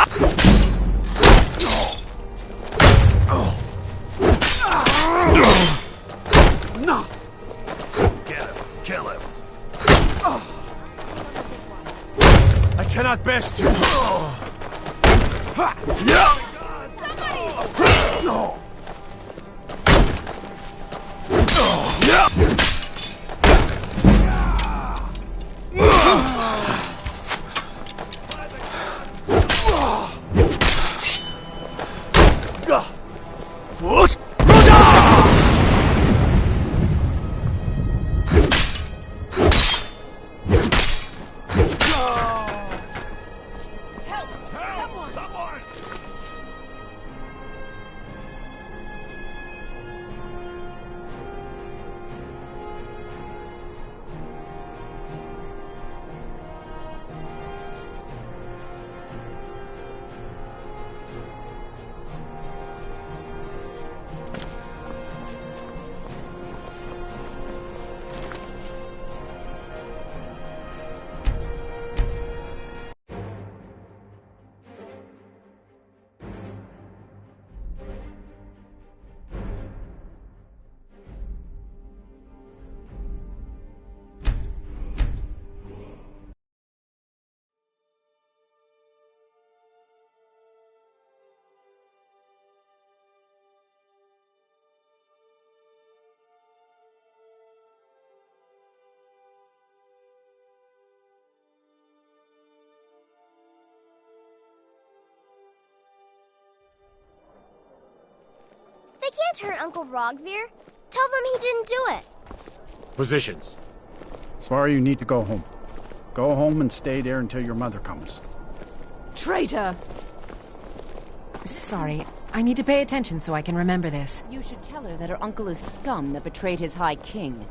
V: No! No! Get him! Kill him!
N: I cannot best you.
V: No!
J: They can't hurt Uncle Rogvir. Tell them he didn't do it.
N: Positions.
A: Svar, you need to go home. Go home and stay there until your mother comes.
R: Traitor! Sorry, I need to pay attention so I can remember this.
T: You should tell her that her uncle is scum that betrayed his High King.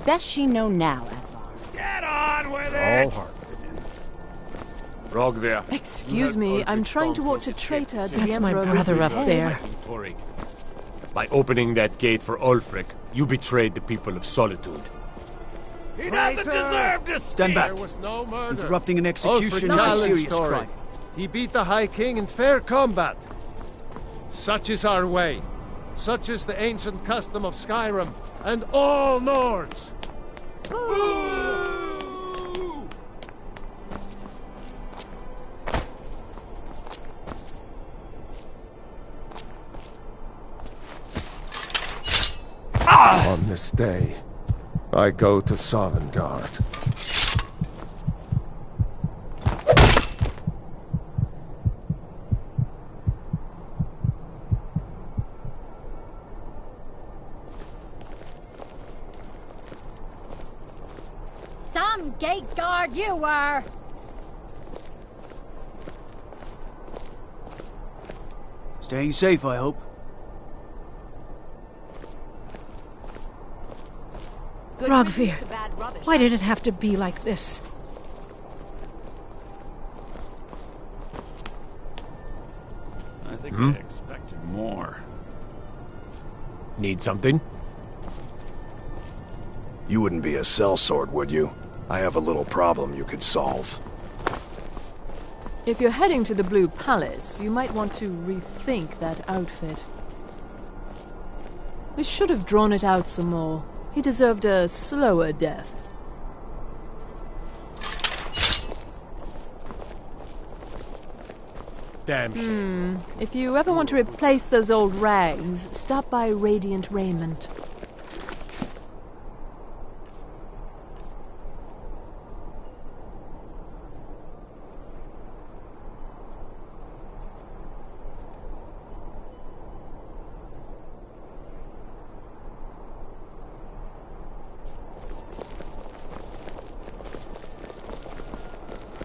T: Best she know now, Advar.
N: Get on with
A: All heart.
N: Rogver.
E: Excuse me, I'm trying to watch a traitor to the That's my Emperor brother with his up head. there.
N: Torrig. By opening that gate for Ulfric, you betrayed the people of Solitude.
F: He doesn't deserve to speak!
I: Stand back.
U: There was no murder.
I: Interrupting an execution
U: Ulfric
I: is a
U: challenged
I: serious
U: Torrig.
I: crime.
U: He beat the High King in fair combat. Such is our way. Such is the ancient custom of Skyrim and all Nords. On this day, I go to Sovngarde.
H: Some gate guard you were!
I: Staying safe, I hope.
E: Rogvir, why did it have to be like this?
F: I think I expected more.
N: Need something?
V: You wouldn't be a sellsword, would you? I have a little problem you could solve.
E: If you're heading to the Blue Palace, you might want to rethink that outfit. We should have drawn it out some more. He deserved a slower death.
M: damn shame.
G: If you ever want to replace those old rags, stop by Radiant Raiment.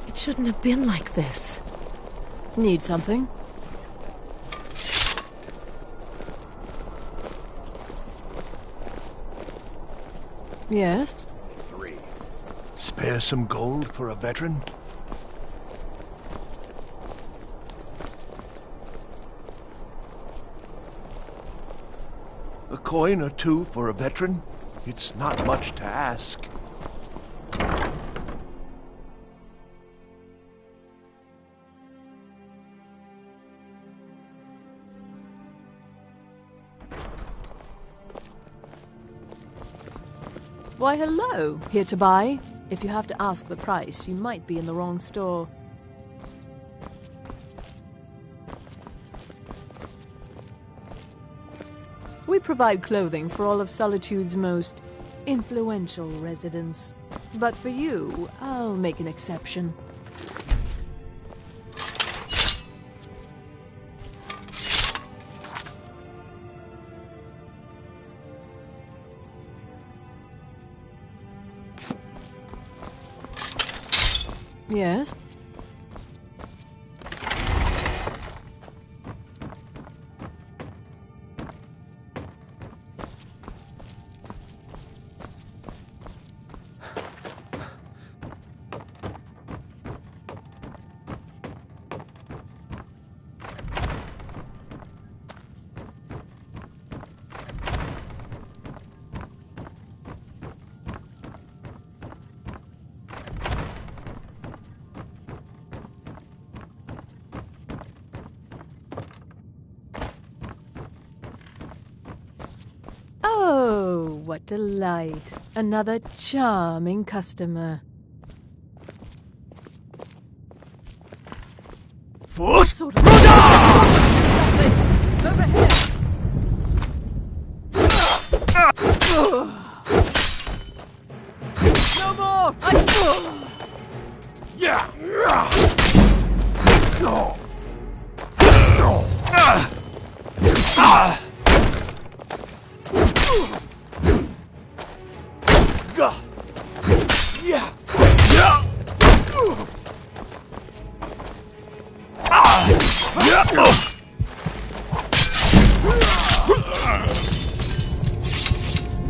G: It shouldn't have been like this. Need something? Yes?
V: 3. Spare some gold for a veteran? A coin or two for a veteran? It's not much to ask.
G: Why, hello. Here to buy? If you have to ask the price, you might be in the wrong store. We provide clothing for all of Solitude's most influential residents. But for you, I'll make an exception. Yes? Oh, what delight. Another charming customer.
V: Force!
G: Sort of do something! Over here! No more!
V: Yeah! No! No! Yeah!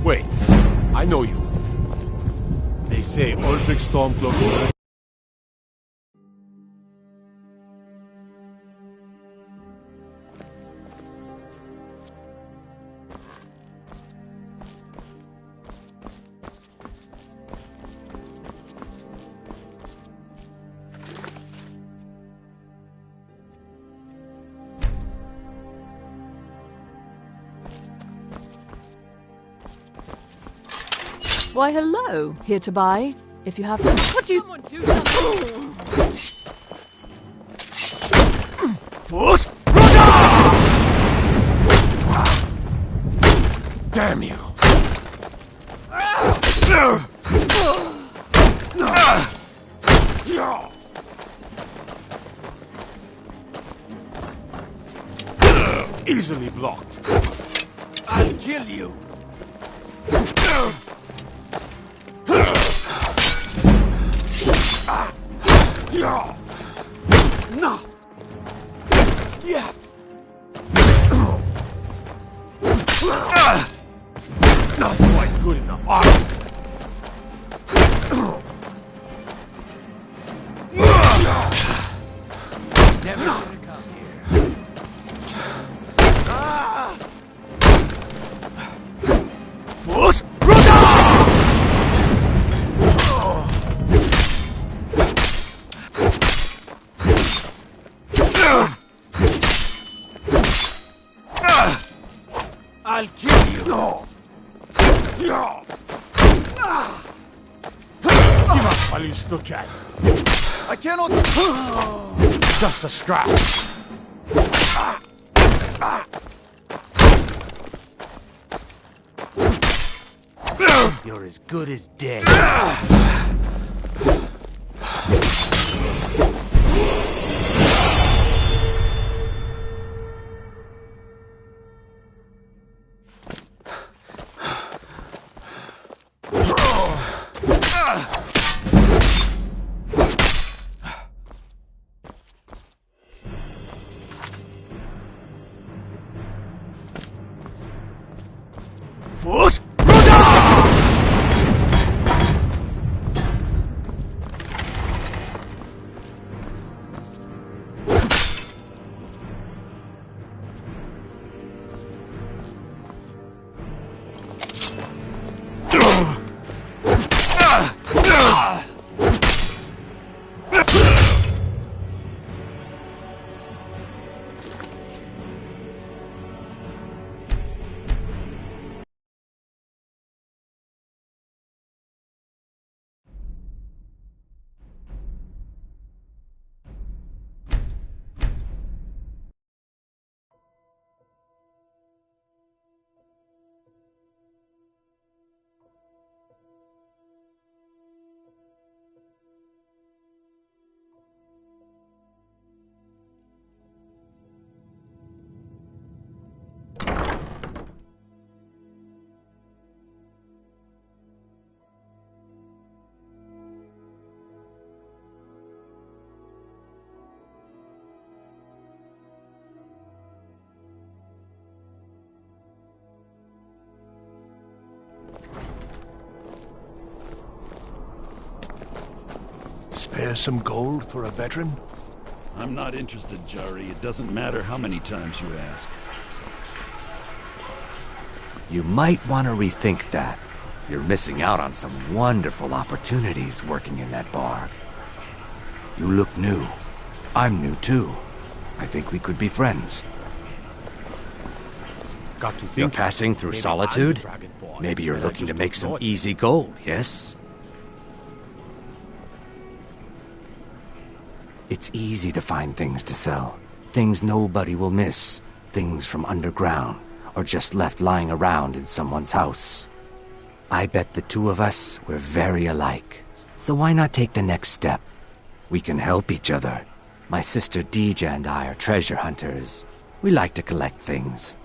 M: Wait, I know you. They say Ulfric Stormcloak.
G: Why, hello. Here to buy? If you have to... What do you... Someone do something!
V: Force!
M: Damn you!
V: Easily blocked. I'll kill you. No. Yeah.
M: Not quite good enough, are you?
S: Never should have come here.
V: Force! I'll kill you. No.
M: Give up while you still can.
V: I cannot.
M: Just a scratch.
B: You're as good as dead.
V: Spare some gold for a veteran?
F: I'm not interested, Jari. It doesn't matter how many times you ask.
B: You might want to rethink that. You're missing out on some wonderful opportunities working in that bar. You look new. I'm new too. I think we could be friends.
N: Got to think.
B: You're passing through
N: Maybe
B: solitude?
N: I'm the Dragon Boy,
B: Maybe you're
N: and I
B: looking to
N: just
B: make some
N: ignored it.
B: easy gold, yes? It's easy to find things to sell. Things nobody will miss. Things from underground, or just left lying around in someone's house. I bet the two of us, we're very alike. So why not take the next step? We can help each other. My sister Deja and I are treasure hunters. We like to collect things.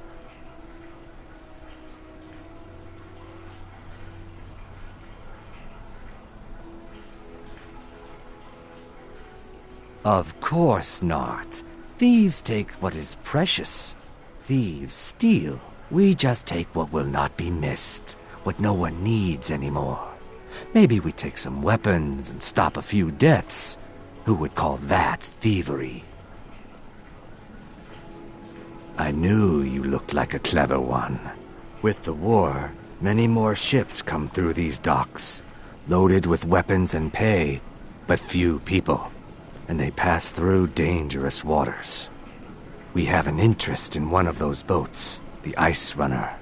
B: Of course not. Thieves take what is precious. Thieves steal. We just take what will not be missed, what no one needs anymore. Maybe we take some weapons and stop a few deaths. Who would call that thievery? I knew you looked like a clever one. With the war, many more ships come through these docks, loaded with weapons and pay, but few people. And they pass through dangerous waters. We have an interest in one of those boats, the Ice Runner.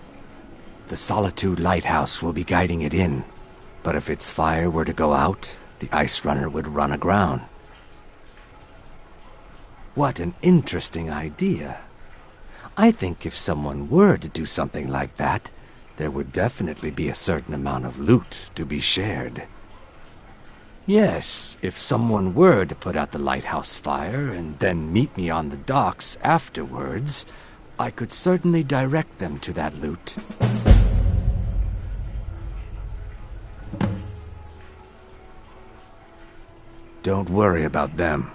B: The Solitude Lighthouse will be guiding it in, but if its fire were to go out, the Ice Runner would run aground. What an interesting idea. I think if someone were to do something like that, there would definitely be a certain amount of loot to be shared. Yes, if someone were to put out the lighthouse fire and then meet me on the docks afterwards, I could certainly direct them to that loot. Don't worry about them.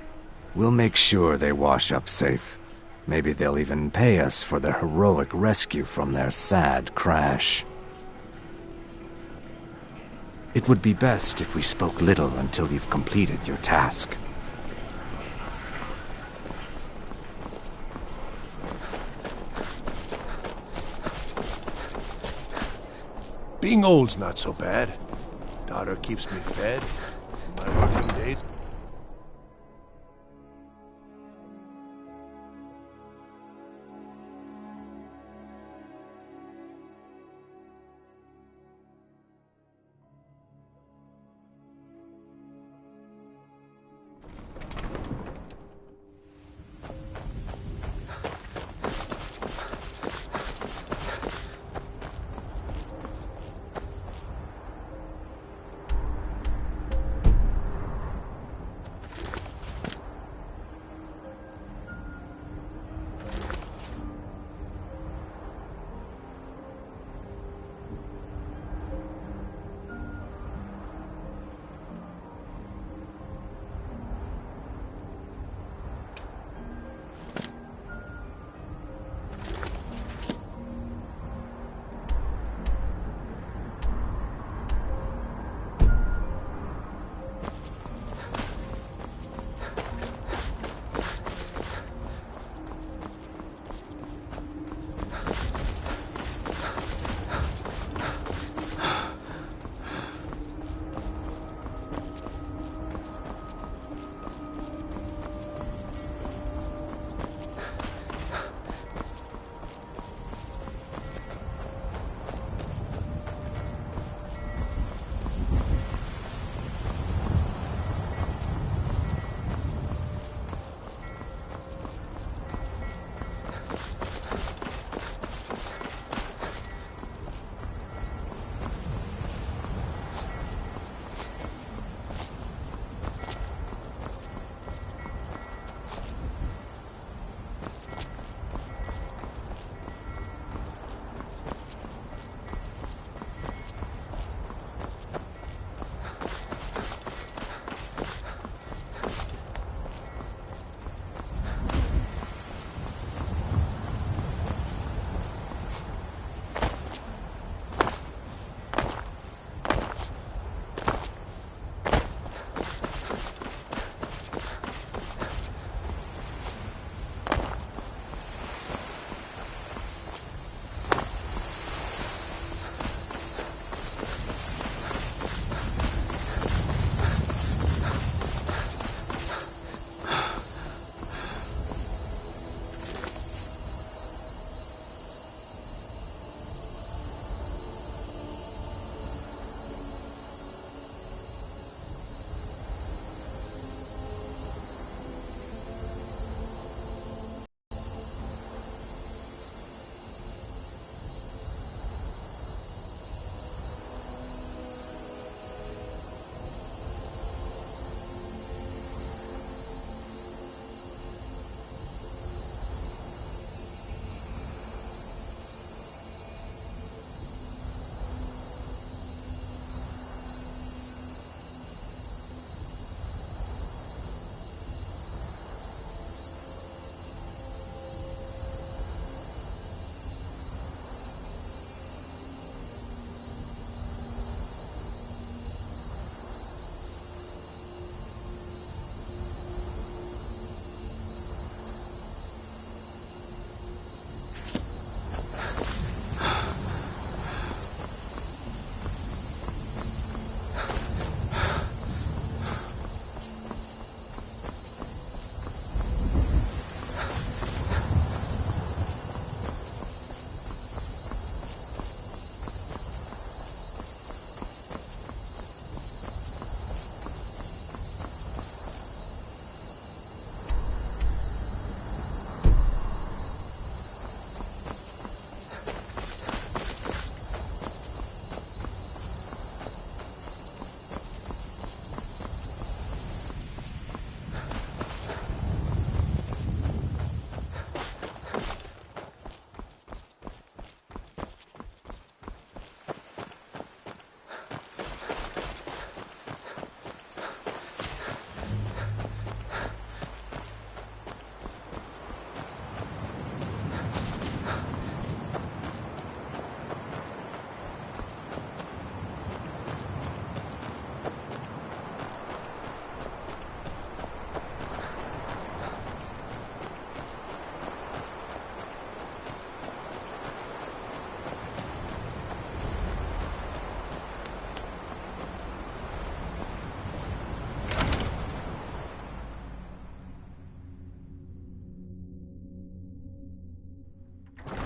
B: We'll make sure they wash up safe. Maybe they'll even pay us for their heroic rescue from their sad crash. It would be best if we spoke little until you've completed your task.
V: Being old's not so bad. Daughter keeps me fed. My working days.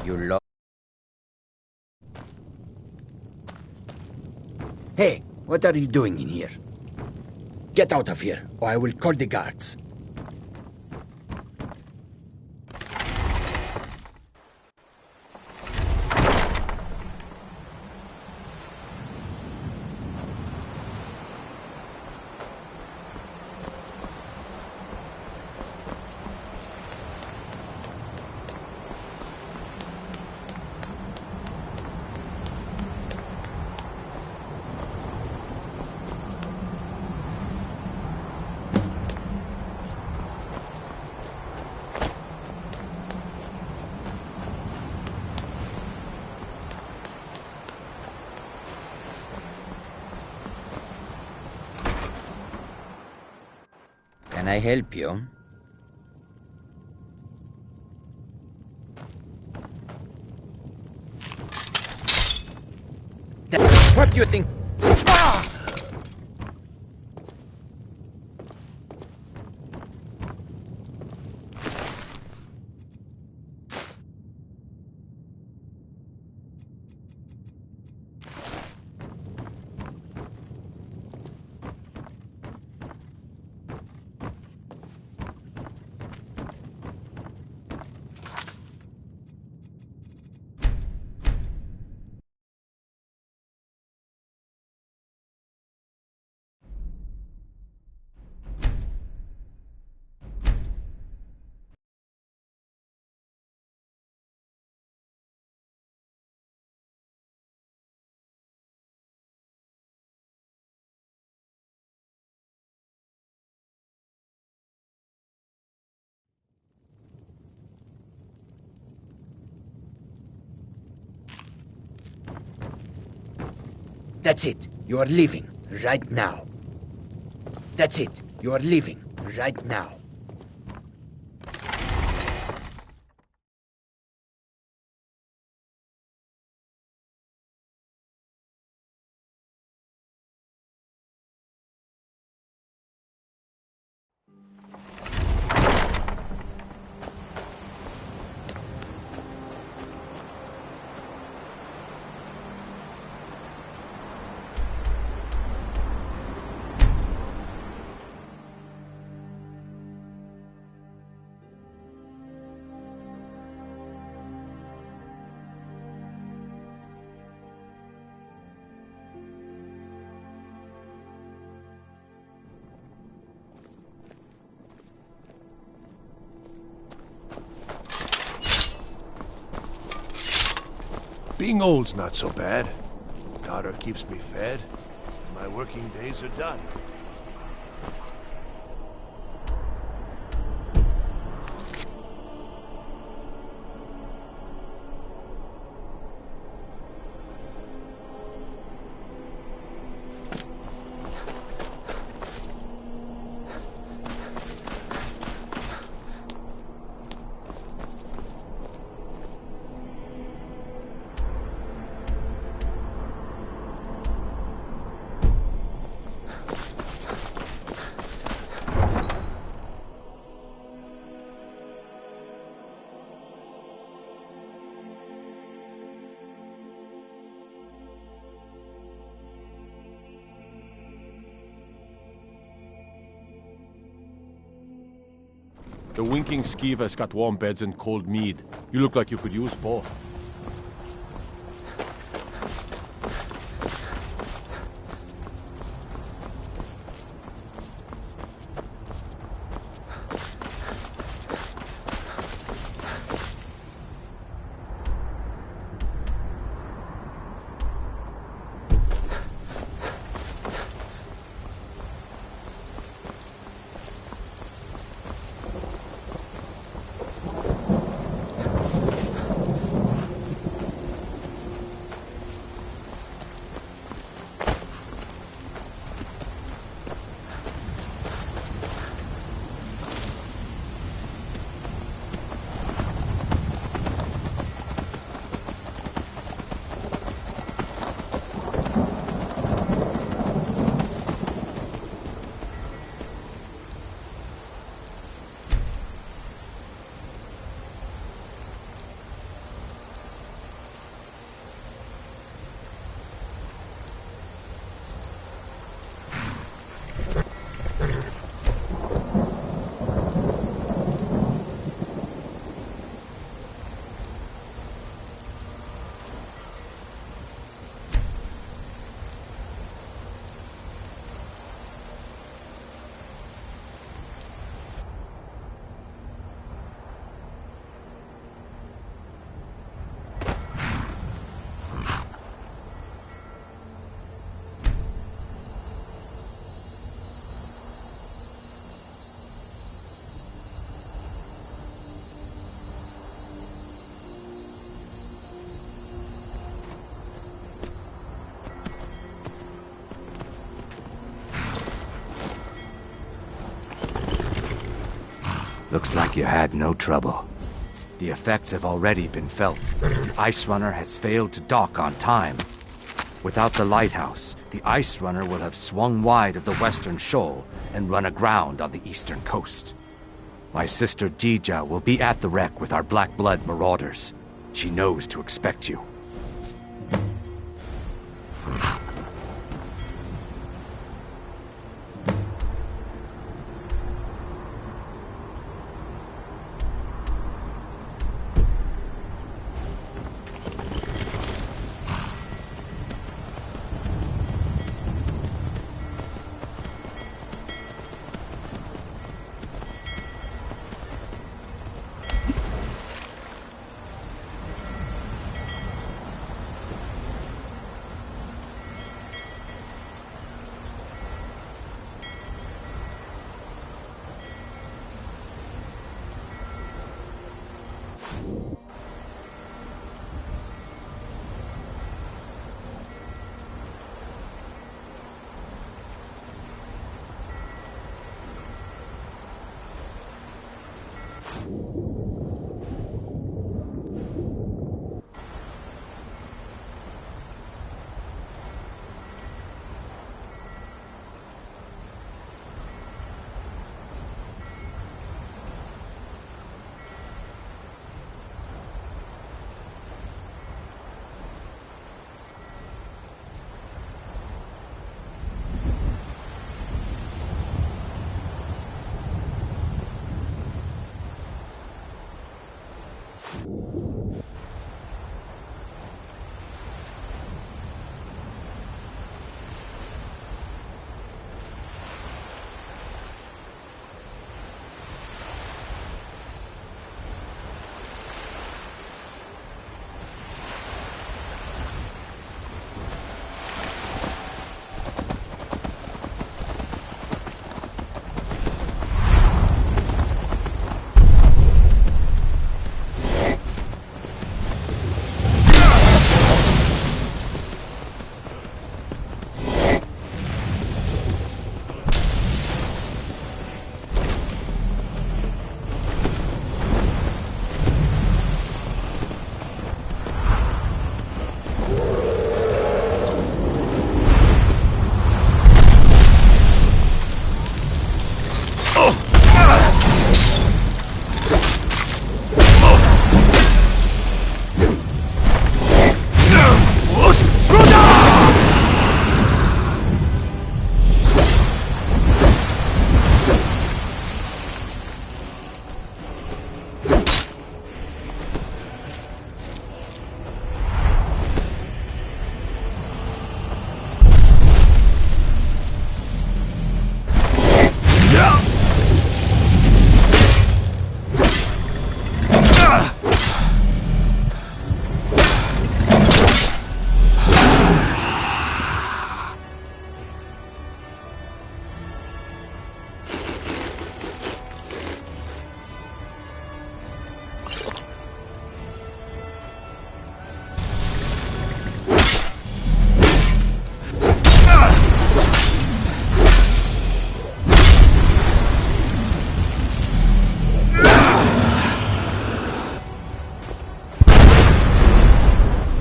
L: You
O: Hey, what are you doing in here? Get out of here, or I will call the guards.
L: Can I help you?
O: What do you think? Ah! That's it. You are leaving right now. That's it. You are leaving right now.
V: Being old's not so bad. Daughter keeps me fed, and my working days are done.
M: The winking skeever's got warm beds and cold mead. You look like you could use both.
B: Looks like you had no trouble. The effects have already been felt. The Ice Runner has failed to dock on time. Without the lighthouse, the Ice Runner will have swung wide of the western shoal and run aground on the eastern coast. My sister Dija will be at the wreck with our Black Blood marauders. She knows to expect you.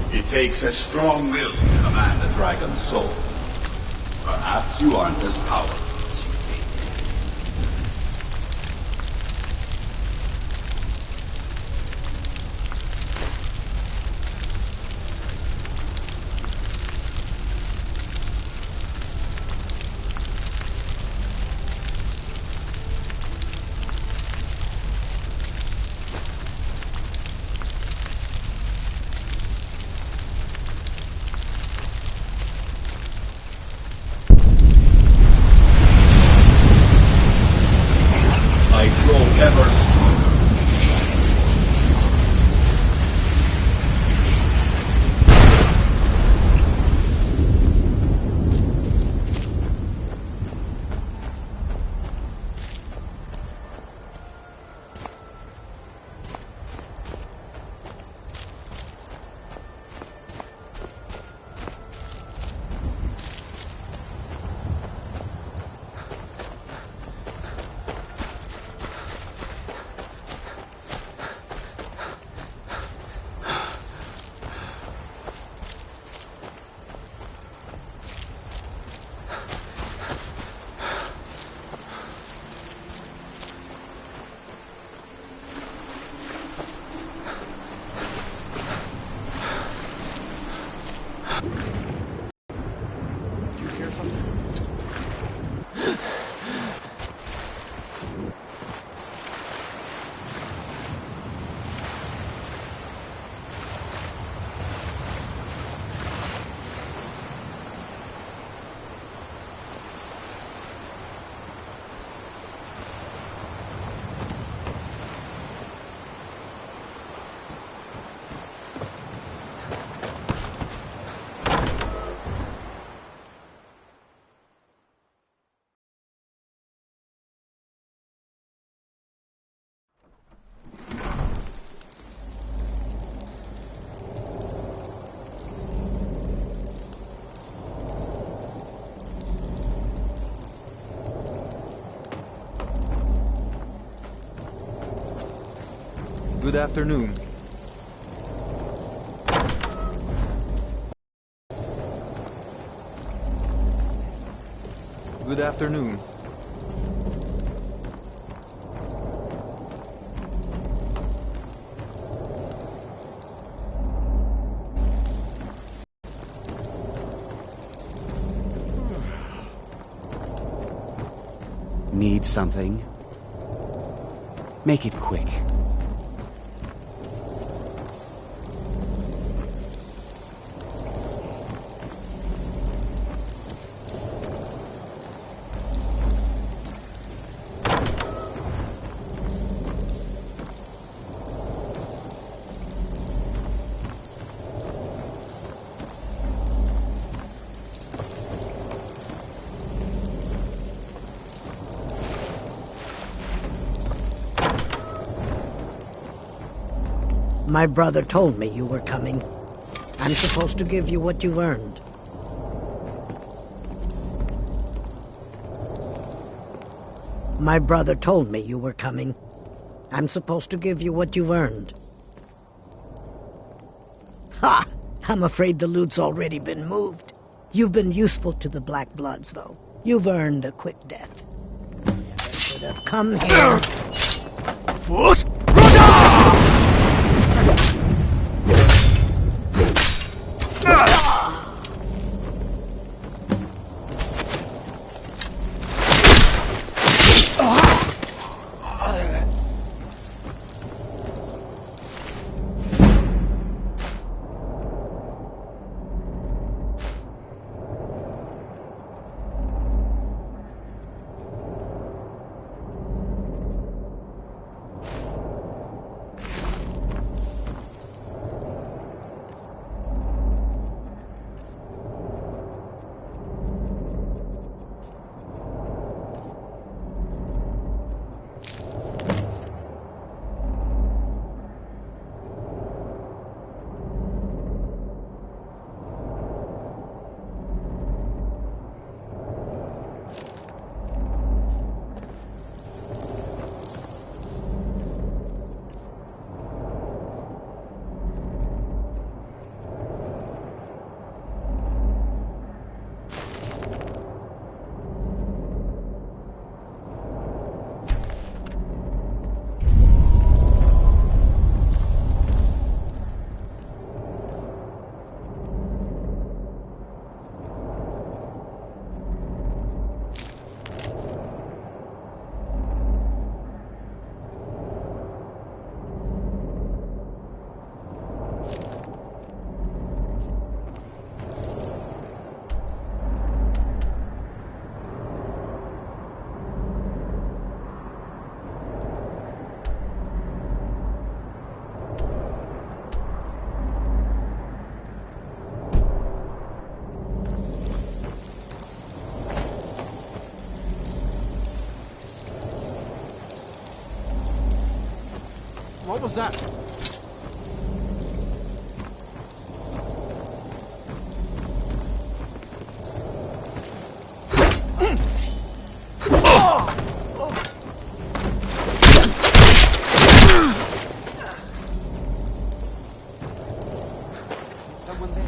P: It takes a strong will to command a dragon's soul. Perhaps you aren't as powerful as you think.
D: Good afternoon. Good afternoon.
Q: Need something? Make it quick.
C: My brother told me you were coming. I'm supposed to give you what you've earned. My brother told me you were coming. I'm supposed to give you what you've earned. Ha! I'm afraid the loot's already been moved. You've been useful to the Black Bloods, though. You've earned a quick death. I should have come here.
A: What was that?
Q: Someone there.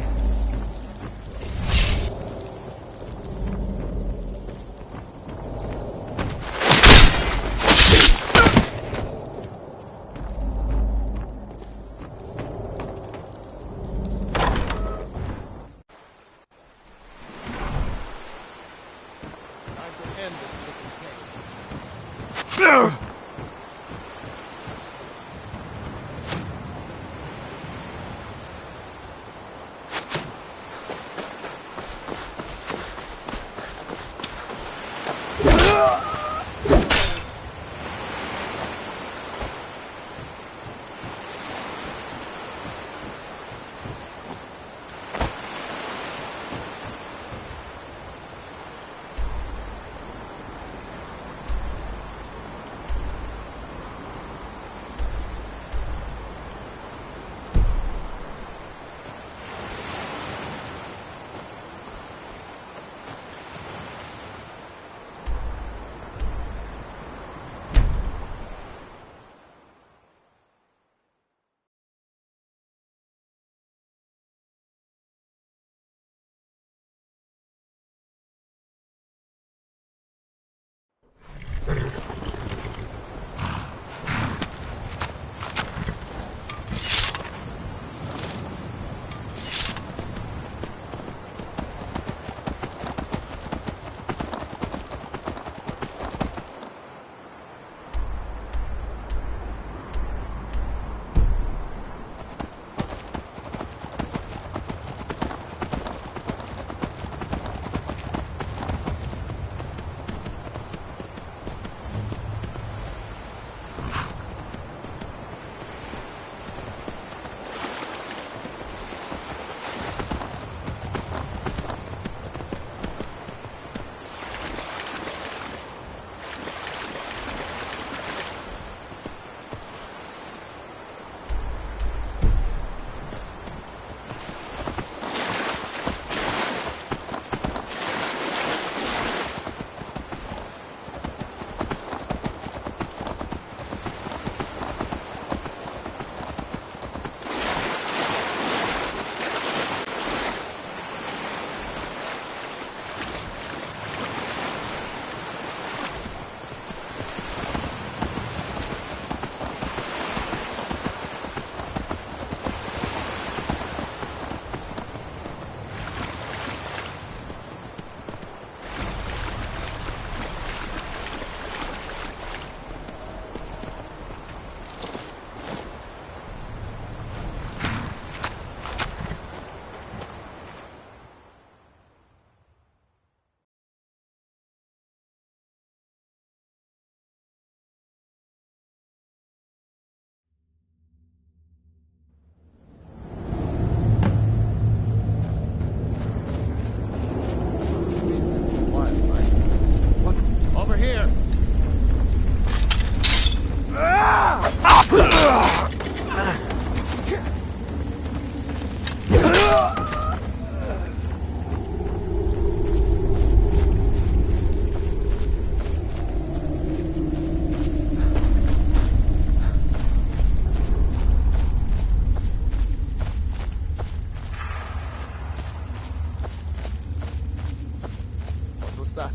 U: What's that?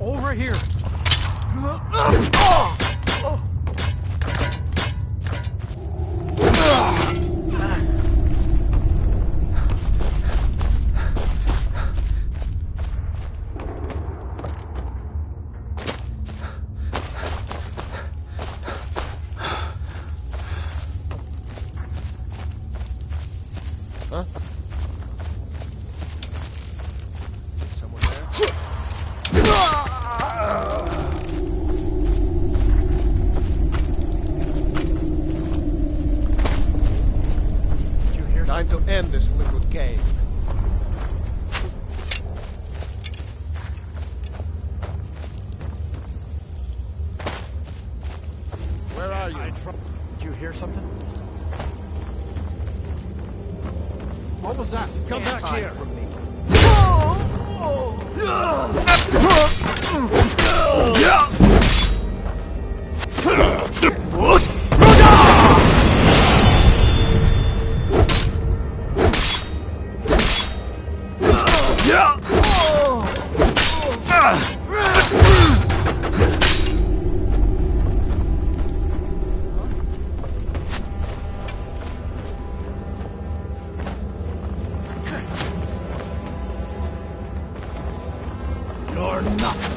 A: Over here.
U: Huh? Is someone there? Time to end this little game. Where are you?
A: Did you hear something? What was that?
U: Come
A: Can't
U: back
A: hide
U: here.
A: from me. You're nothing.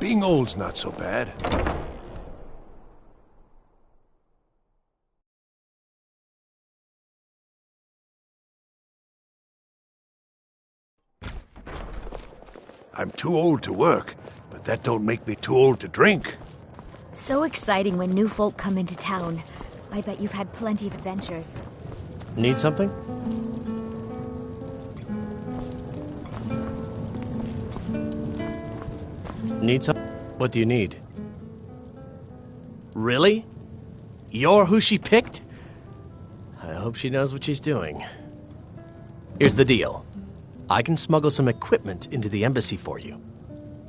V: Being old's not so bad. I'm too old to work, but that don't make me too old to drink.
D: So exciting when new folk come into town. I bet you've had plenty of adventures.
K: Need something? Need some? What do you need? Really? You're who she picked? I hope she knows what she's doing. Here's the deal. I can smuggle some equipment into the embassy for you.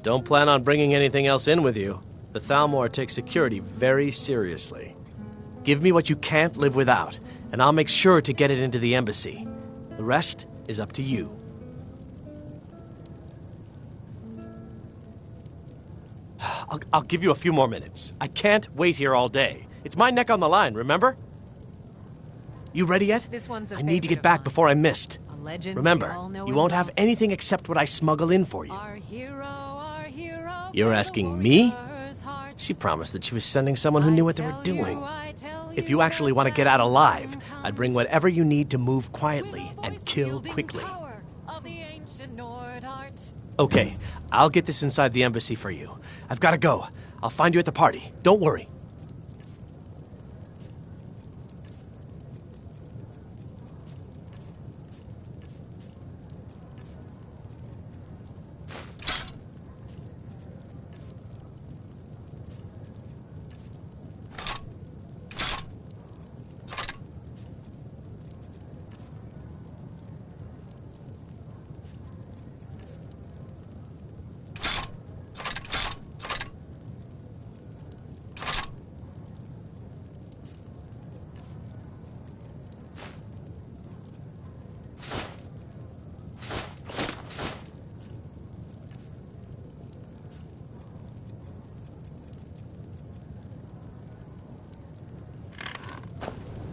K: Don't plan on bringing anything else in with you. The Thalmor takes security very seriously. Give me what you can't live without, and I'll make sure to get it into the embassy. The rest is up to you. I'll give you a few more minutes. I can't wait here all day. It's my neck on the line, remember? You ready yet?
R: This one's a
K: I need to get back before I missed.
R: A legend.
K: Remember, you won't have anything except what I smuggle in for you.
R: Our hero,
K: You're asking me? She promised that she was sending someone who knew what they were doing. If you actually want to get out alive, I'd bring whatever you need to move quietly and kill quickly. Okay, I'll get this inside the embassy for you. I've got to go. I'll find you at the party. Don't worry.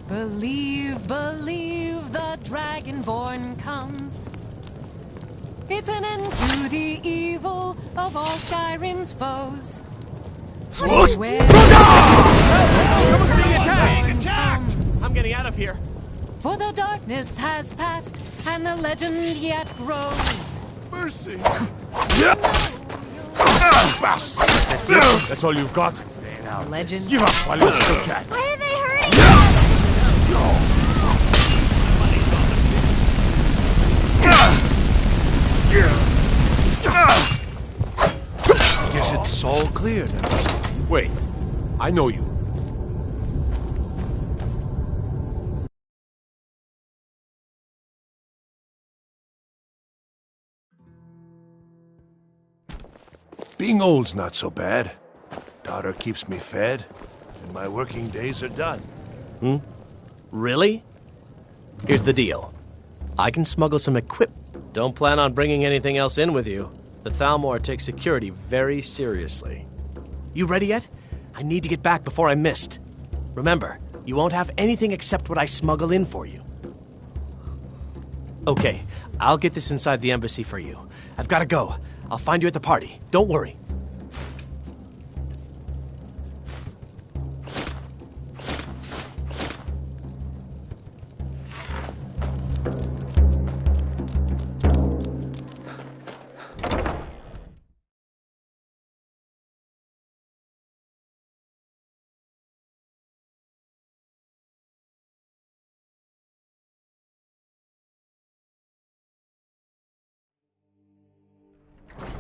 W: Believe, believe the Dragonborn comes. It's an end to the evil of all Skyrim's foes.
K: Someone's
W: Where
K: being attacked! I'm getting out of here.
W: For the darkness has passed, and the legend yet grows.
V: Mercy!
N: That's it? That's all you've got?
R: Legend.
N: Give up while you still can.
J: Why are they hurting?
V: Guess it's all clear now.
N: Wait, I know you.
V: Being old's not so bad. Daughter keeps me fed, and my working days are done.
K: Really? Here's the deal. I can smuggle some equipment. Don't plan on bringing anything else in with you. The Thalmor takes security very seriously. You ready yet? I need to get back before I'm missed. Remember, you won't have anything except what I smuggle in for you. Okay, I'll get this inside the embassy for you. I've got to go. I'll find you at the party. Don't worry.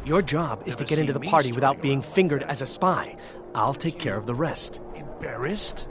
K: Your job is to get into the party without being fingered as a spy. I'll take care of the rest.
V: Embarrassed?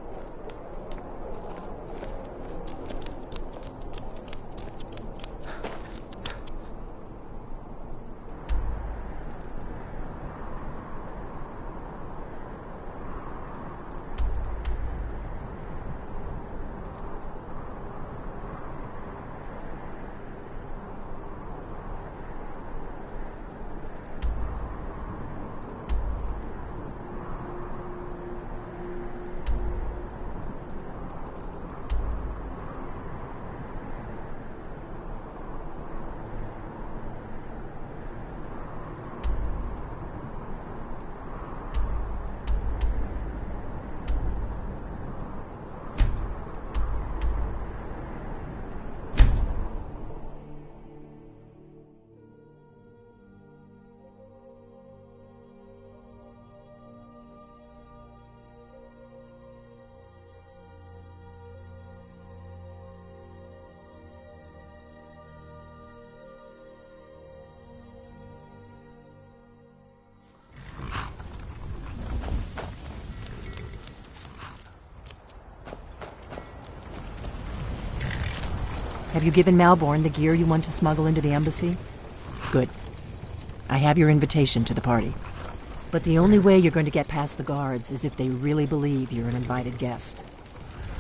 H: Have you given Malborn the gear you want to smuggle into the embassy? Good. I have your invitation to the party. But the only way you're going to get past the guards is if they really believe you're an invited guest.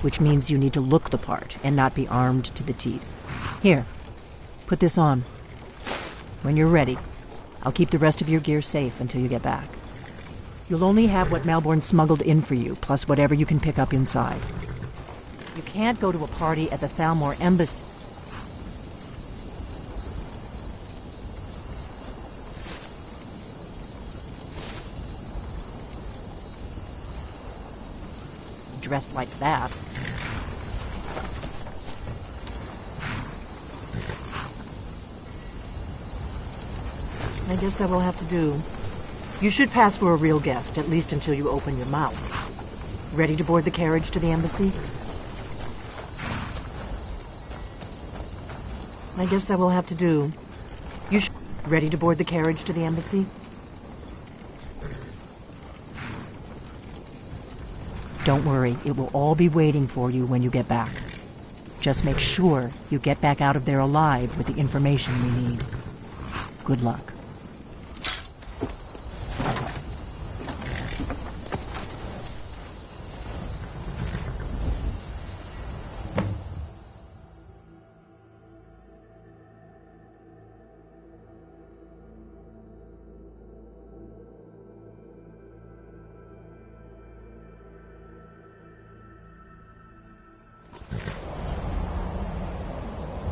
H: Which means you need to look the part and not be armed to the teeth. Here, put this on. When you're ready, I'll keep the rest of your gear safe until you get back. You'll only have what Malborn smuggled in for you, plus whatever you can pick up inside. You can't go to a party at the Thalmor embassy. Dressed like that. I guess that will have to do. You should pass for a real guest, at least until you open your mouth. Ready to board the carriage to the embassy? I guess that will have to do. You should... Ready to board the carriage to the embassy? Don't worry, it will all be waiting for you when you get back. Just make sure you get back out of there alive with the information we need. Good luck.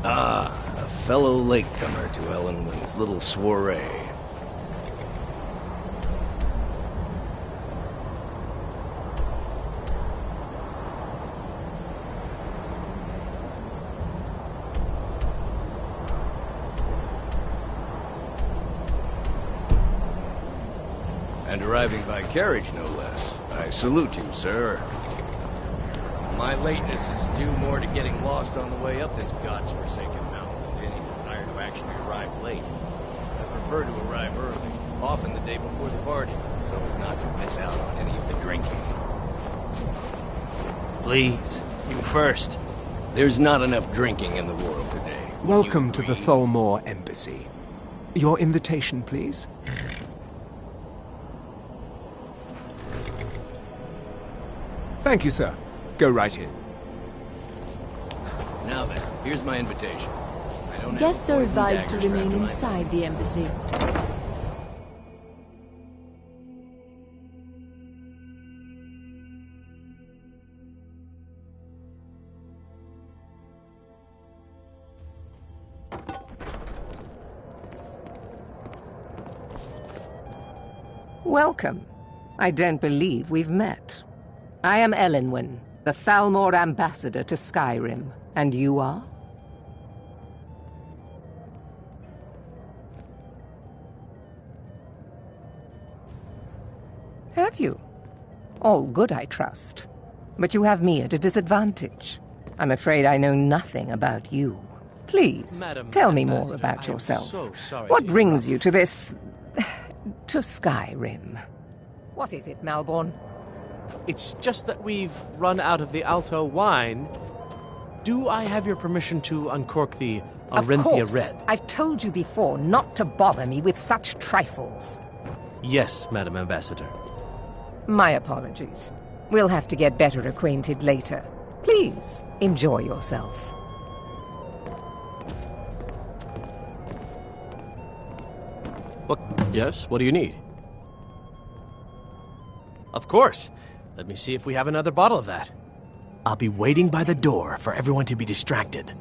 B: A fellow latecomer to Ellenwin's little soiree. And arriving by carriage, no less. I salute you, sir. My lateness is due more to getting lost on the way up this godforsaken mountain than any desire to actually arrive late. I prefer to arrive early, often the day before the party, so as not to miss out on any of the drinking. Please, you first. There's not enough drinking in the world today.
Q: Welcome to the Thalmor Embassy. Your invitation, please?
E: Thank you, sir. Go right in.
K: Now then, here's my invitation.
G: Guests are advised to remain inside the embassy.
I: Welcome. I don't believe we've met. I am Elenwen, the Thalmor ambassador to Skyrim. And you are? Have you? All good, I trust. But you have me at a disadvantage. I'm afraid I know nothing about you. Please, tell me more about yourself.
K: So sorry
I: What brings you to this... to Skyrim? What is it, Malborn?
K: It's just that we've run out of the Alto wine. Do I have your permission to uncork the Arinthia
I: Of course.
K: Red?
I: I've told you before not to bother me with such trifles.
K: Yes, Madam Ambassador.
I: My apologies. We'll have to get better acquainted later. Please, enjoy yourself.
K: Yes, what do you need? Of course. Let me see if we have another bottle of that. I'll be waiting by the door for everyone to be distracted.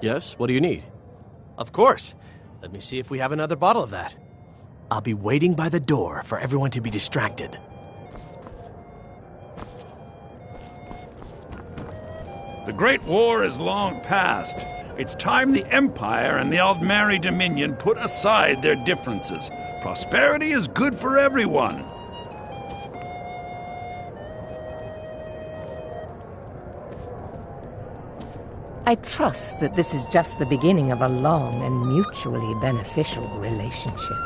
K: Yes, what do you need? Of course. Let me see if we have another bottle of that. I'll be waiting by the door for everyone to be distracted.
F: The Great War is long past. It's time the Empire and the Aldmeri Dominion put aside their differences. Prosperity is good for everyone.
I: I trust that this is just the beginning of a long and mutually beneficial relationship.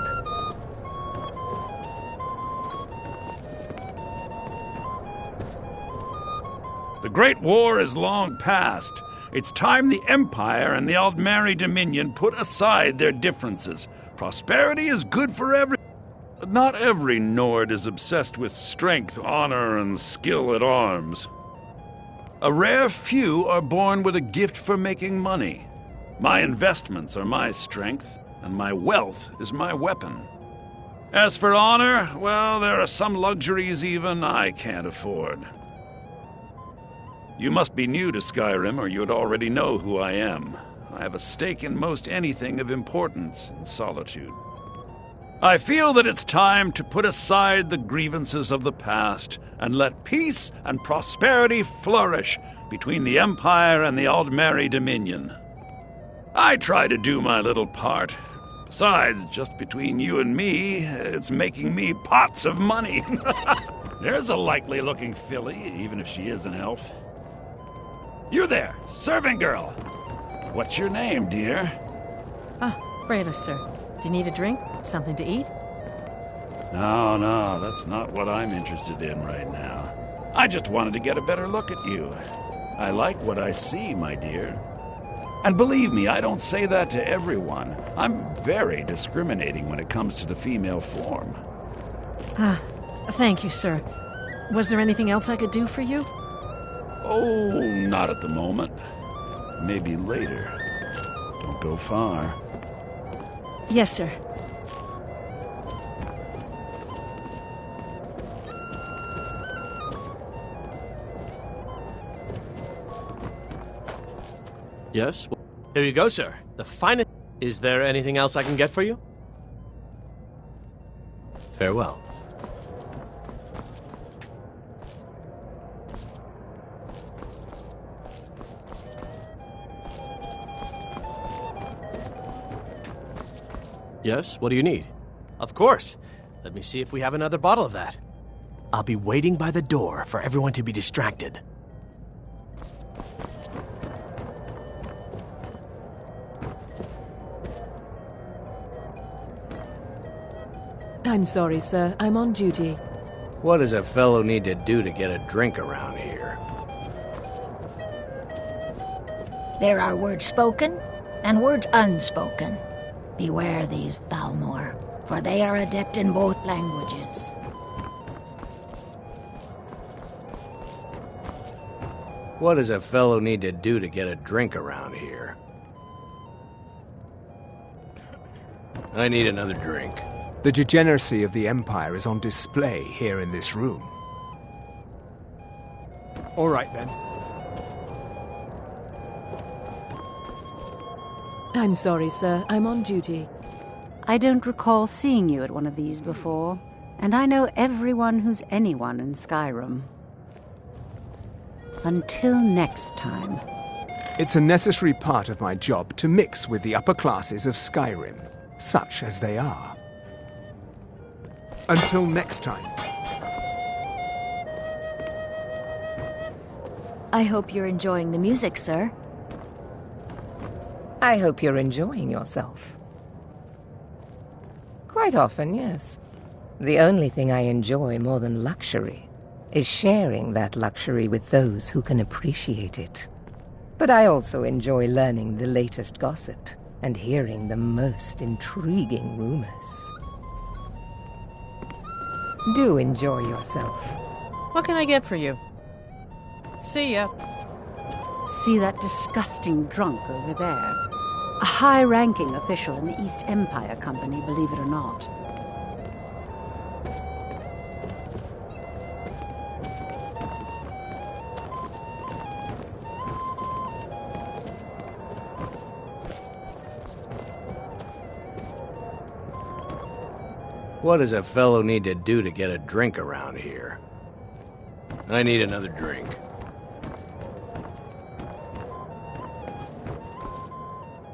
F: The Great War is long past. It's time the Empire and the Aldmeri Dominion put aside their differences. Prosperity is good for everyone. Not every Nord is obsessed with strength, honor, and skill at arms. A rare few are born with a gift for making money. My investments are my strength, and my wealth is my weapon. As for honor, well, there are some luxuries even I can't afford. You must be new to Skyrim, or you'd already know who I am. I have a stake in most anything of importance in Solitude. I feel that it's time to put aside the grievances of the past and let peace and prosperity flourish between the Empire and the Aldmeri Dominion. I try to do my little part. Besides, just between you and me, it's making me pots of money. There's a likely-looking filly, even if she is an elf. You there, serving girl. What's your name, dear?
T: Breda, sir. Do you need a drink? Something to eat?
F: No, that's not what I'm interested in right now. I just wanted to get a better look at you. I like what I see, my dear. And believe me, I don't say that to everyone. I'm very discriminating when it comes to the female form.
T: Thank you, sir. Was there anything else I could do for you?
F: Oh, not at the moment. Maybe later. Don't go far.
T: Yes, sir.
K: Yes? Here you go, sir. The finest... Is there anything else I can get for you? Farewell. Yes? What do you need? Of course. Let me see if we have another bottle of that. I'll be waiting by the door for everyone to be distracted.
G: I'm sorry, sir. I'm on duty.
X: What does a fellow need to do to get a drink around here?
L: There are words spoken and words unspoken. Beware these Thalmor, for they are adept in both languages.
X: What does a fellow need to do to get a drink around here? I need another drink.
E: The degeneracy of the Empire is on display here in this room. All right, then.
G: I'm sorry, sir. I'm on duty.
M: I don't recall seeing you at one of these before, and I know everyone who's anyone in Skyrim. Until next time.
E: It's a necessary part of my job to mix with the upper classes of Skyrim, such as they are. Until next time.
D: I hope you're enjoying the music, sir.
I: I hope you're enjoying yourself. Quite often, yes. The only thing I enjoy more than luxury is sharing that luxury with those who can appreciate it. But I also enjoy learning the latest gossip and hearing the most intriguing rumors. Do enjoy yourself.
T: What can I get for you? See ya.
M: See that disgusting drunk over there? A high-ranking official in the East Empire Company, believe it or not.
X: What does a fellow need to do to get a drink around here? I need another drink.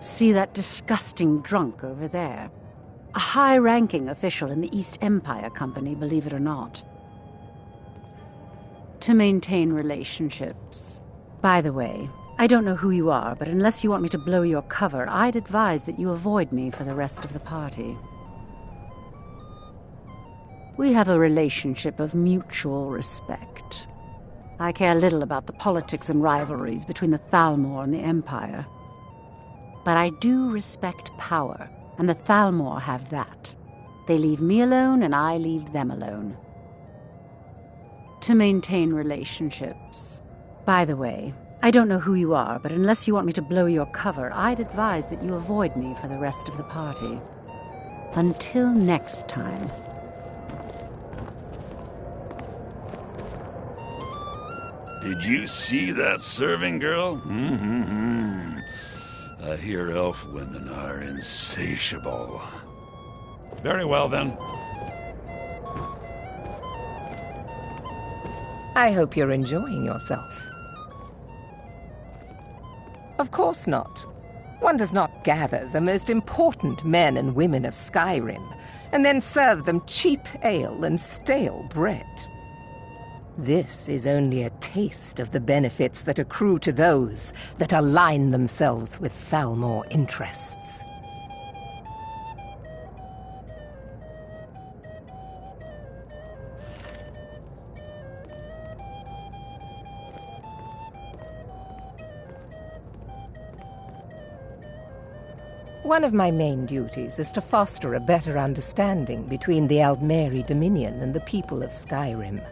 M: See that disgusting drunk over there? A high-ranking official in the East Empire Company, believe it or not. To maintain relationships. By the way, I don't know who you are, but unless you want me to blow your cover, I'd advise that you avoid me for the rest of the party. We have a relationship of mutual respect. I care little about the politics and rivalries between the Thalmor and the Empire. But I do respect power, and the Thalmor have that. They leave me alone, and I leave them alone. To maintain relationships. By the way, I don't know who you are, but unless you want me to blow your cover, I'd advise that you avoid me for the rest of the party. Until next time.
F: Did you see that serving girl? I hear elf women are insatiable. Very well, then.
I: I hope you're enjoying yourself. Of course not. One does not gather the most important men and women of Skyrim and then serve them cheap ale and stale bread. This is only a taste of the benefits that accrue to those that align themselves with Thalmor interests. One of my main duties is to foster a better understanding between the Aldmeri Dominion and the people of Skyrim.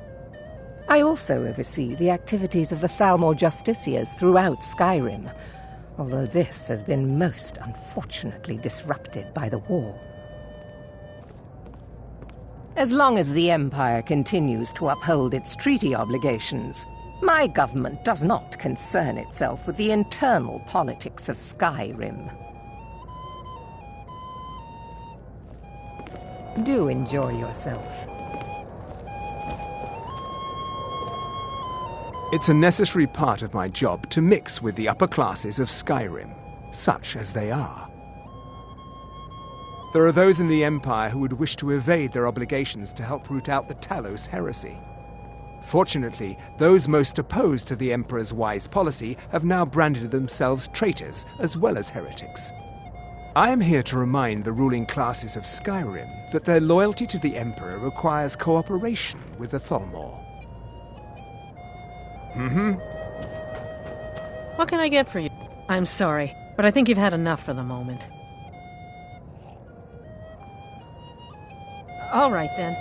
I: I also oversee the activities of the Thalmor Justiciars throughout Skyrim, although this has been most unfortunately disrupted by the war. As long as the Empire continues to uphold its treaty obligations, my government does not concern itself with the internal politics of Skyrim. Do enjoy yourself.
E: It's a necessary part of my job to mix with the upper classes of Skyrim, such as they are. There are those in the Empire who would wish to evade their obligations to help root out the Talos heresy. Fortunately, those most opposed to the Emperor's wise policy have now branded themselves traitors as well as heretics. I am here to remind the ruling classes of Skyrim that their loyalty to the Emperor requires cooperation with the Thalmor.
T: What can I get for you? I'm sorry, but I think you've had enough for the moment. All right, then.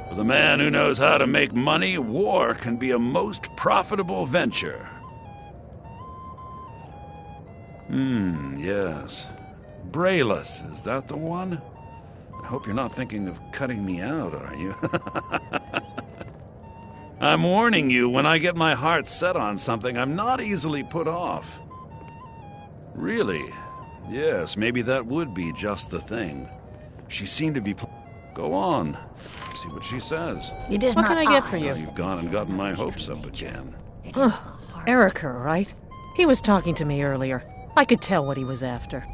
F: For the man who knows how to make money, war can be a most profitable venture. Yes. Brayless, is that the one? I hope you're not thinking of cutting me out, are you? I'm warning you, when I get my heart set on something, I'm not easily put off. Really? Yes, maybe that would be just the thing. She seemed to be... Go on. See what she says.
T: What can I get for you?
F: Well, you've gone and gotten my hopes up again.
T: Erica, right? He was talking to me earlier. I could tell what he was after.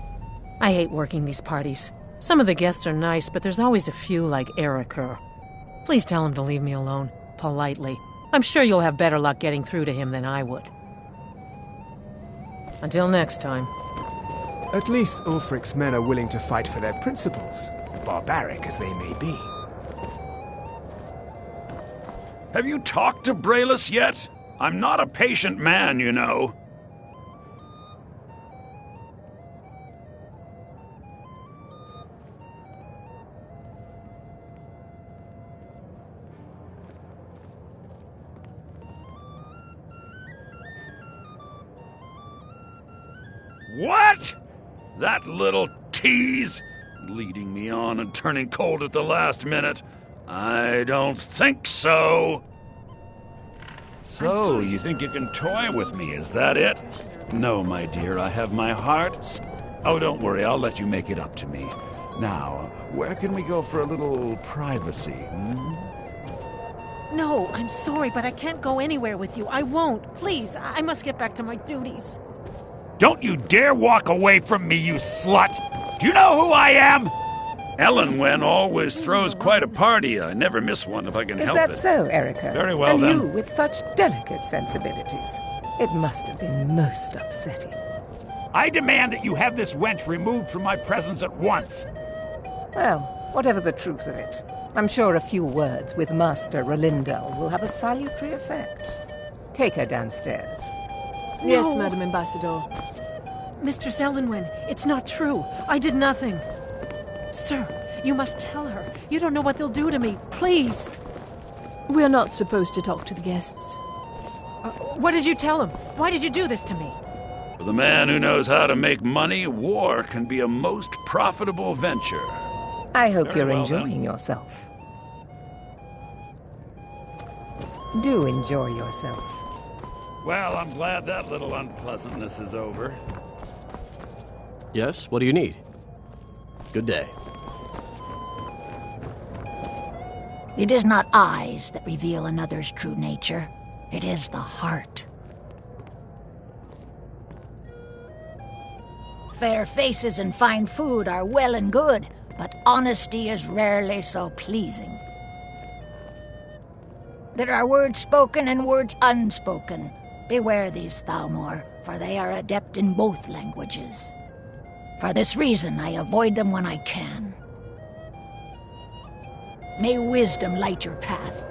T: I hate working these parties. Some of the guests are nice, but there's always a few like Erica. Please tell him to leave me alone, politely. I'm sure you'll have better luck getting through to him than I would. Until next time.
E: At least Ulfric's men are willing to fight for their principles, barbaric as they may be.
F: Have you talked to Brayless yet? I'm not a patient man, you know. What? That little tease? Leading me on and turning cold at the last minute. I don't think so. So, you think you can toy with me, is that it? No, my dear, I have my heart. Oh, don't worry, I'll let you make it up to me. Now, where can we go for a little privacy?
T: No, I'm sorry, but I can't go anywhere with you. I won't. Please, I must get back to my duties.
F: Don't you dare walk away from me, you slut! Do you know who I am? Ellenwen always throws quite a party. I never miss one if I can help it.
I: Is that so, Erica?
F: Very well,
I: and
F: then.
I: And you with such delicate sensibilities. It must have been most upsetting.
F: I demand that you have this wench removed from my presence at once.
I: Well, whatever the truth of it, I'm sure a few words with Master Rolindel will have a salutary effect. Take her downstairs.
G: No. Yes, Madam Ambassador.
T: Mistress Ellenwen, it's not true. I did nothing. Sir, you must tell her. You don't know what they'll do to me. Please.
G: We're not supposed to talk to the guests.
T: What did you tell him? Why did you do this to me?
F: For the man who knows how to make money, war can be a most profitable venture.
I: I hope you're enjoying yourself. Do enjoy yourself.
F: Well, I'm glad that little unpleasantness is over.
K: Yes, what do you need? Good day.
L: It is not eyes that reveal another's true nature. It is the heart. Fair faces and fine food are well and good, but honesty is rarely so pleasing. There are words spoken and words unspoken. Beware these Thalmor, for they are adept in both languages. For this reason, I avoid them when I can. May wisdom light your path.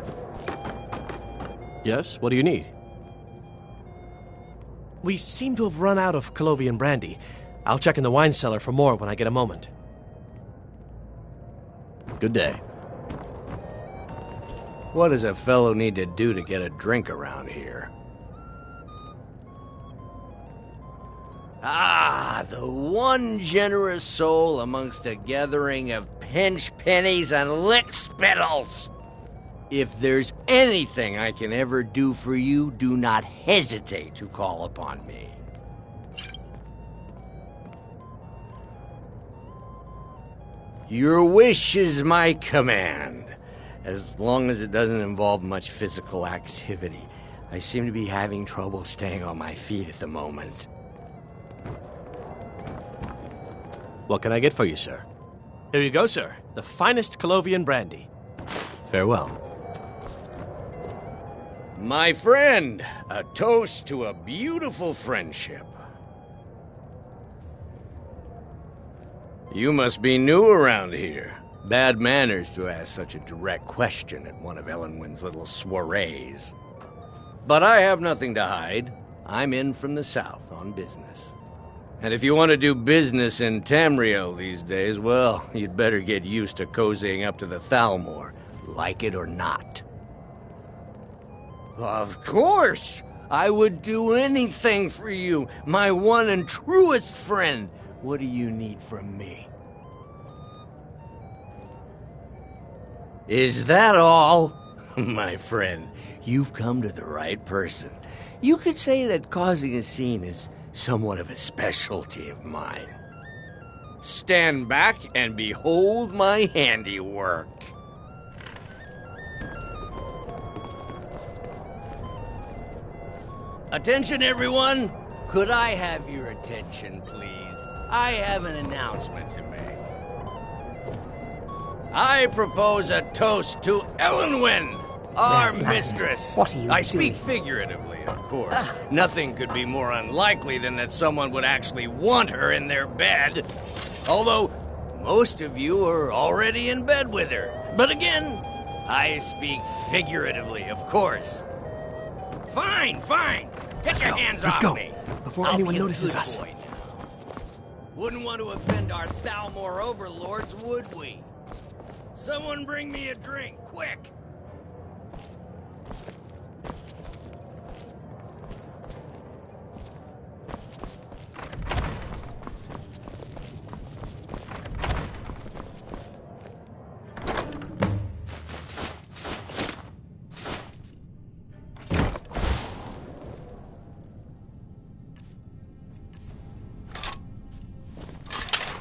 K: Yes, what do you need? We seem to have run out of Colovian brandy. I'll check in the wine cellar for more when I get a moment. Good day.
X: What does a fellow need to do to get a drink around here? Ah, the one generous soul amongst a gathering of pinch pennies and lick spittles. If there's anything I can ever do for you, do not hesitate to call upon me. Your wish is my command, as long as it doesn't involve much physical activity. I seem to be having trouble staying on my feet at the moment.
K: What can I get for you, sir? Here you go, sir. The finest Colovian brandy. Farewell.
X: My friend, a toast to a beautiful friendship. You must be new around here. Bad manners to ask such a direct question at one of Elenwen's little soirees. But I have nothing to hide. I'm in from the south on business. And if you want to do business in Tamriel these days, well, you'd better get used to cozying up to the Thalmor, like it or not. Of course! I would do anything for you, my one and truest friend. What do you need from me? Is that all? My friend, you've come to the right person. You could say that causing a scene is somewhat of a specialty of mine. Stand back and behold my handiwork. Attention, everyone! Could I have your attention, please? I have an announcement to make. I propose a toast to Elenwen, our mistress.
I: What are you
X: I
I: doing?
X: speak figuratively, of course. Nothing could be more unlikely than that someone would actually want her in their bed. Although, most of you are already in bed with her. But again, I speak figuratively, of course. Fine, fine. Get your hands off me.
K: Before
X: I'll
K: anyone
X: be a
K: notices
X: good
K: us.
X: boy now. Wouldn't want to offend our Thalmor overlords, would we? Someone bring me a drink, quick!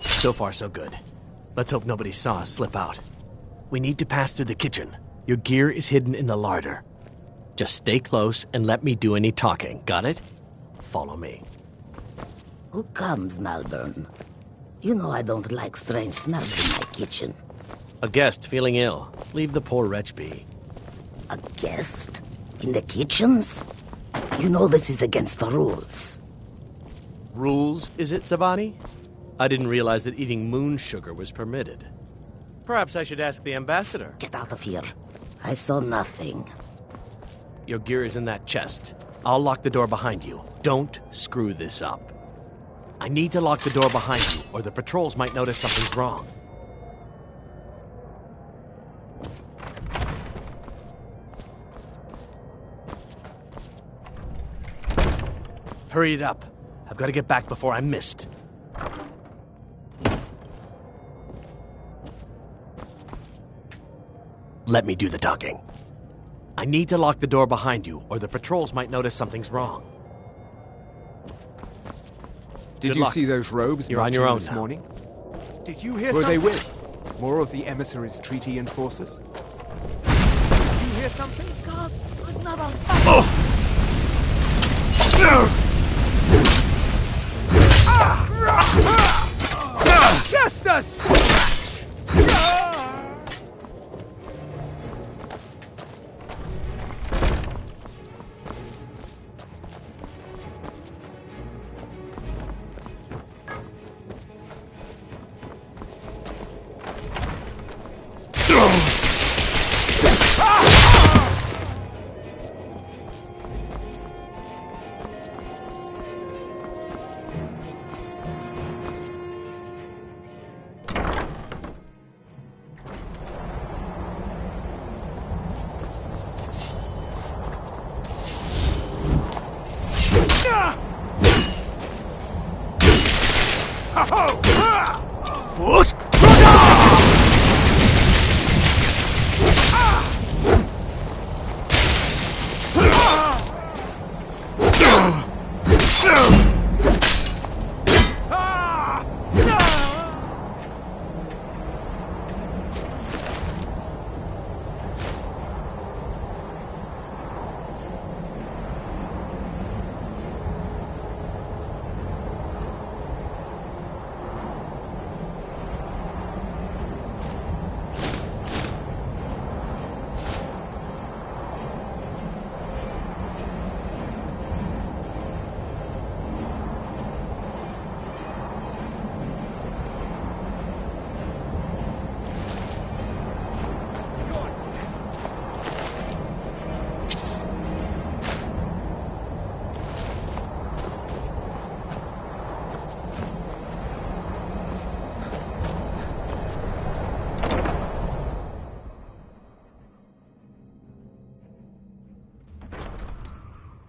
K: So far, so good. Let's hope nobody saw us slip out. We need to pass through the kitchen. Your gear is hidden in the larder. Just stay close and let me do any talking. Got it? Follow me.
C: Who comes, Malvern? You know I don't like strange smells in my kitchen.
K: A guest feeling ill. Leave the poor wretch be.
C: A guest? In the kitchens? You know this is against the rules.
K: Rules, is it, Savani? I didn't realize that eating moon sugar was permitted. Perhaps I should ask the ambassador.
C: Get out of here. I saw nothing.
K: Your gear is in that chest. I'll lock the door behind you. Don't screw this up. I need to lock the door behind you, or the patrols might notice something's wrong. Hurry it up. I've got to get back before I'm missed. Let me do the talking. I need to lock the door behind you, or the patrols might notice something's wrong.
E: Did
K: Good
E: you
K: luck.
E: see those robes
K: You're on
E: marching
K: your own
E: this
K: now.
E: morning? Did you hear
K: Who are they
E: something?
K: with?
E: More of the emissaries' treaty enforcers? Did you hear something?
C: God, another...
E: Just a scratch!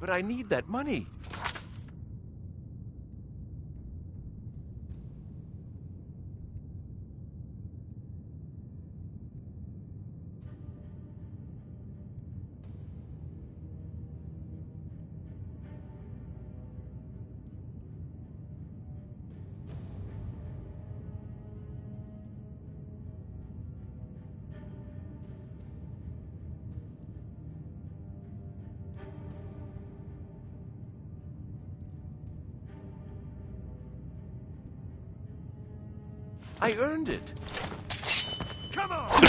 V: But I need that money. I earned it. Come on!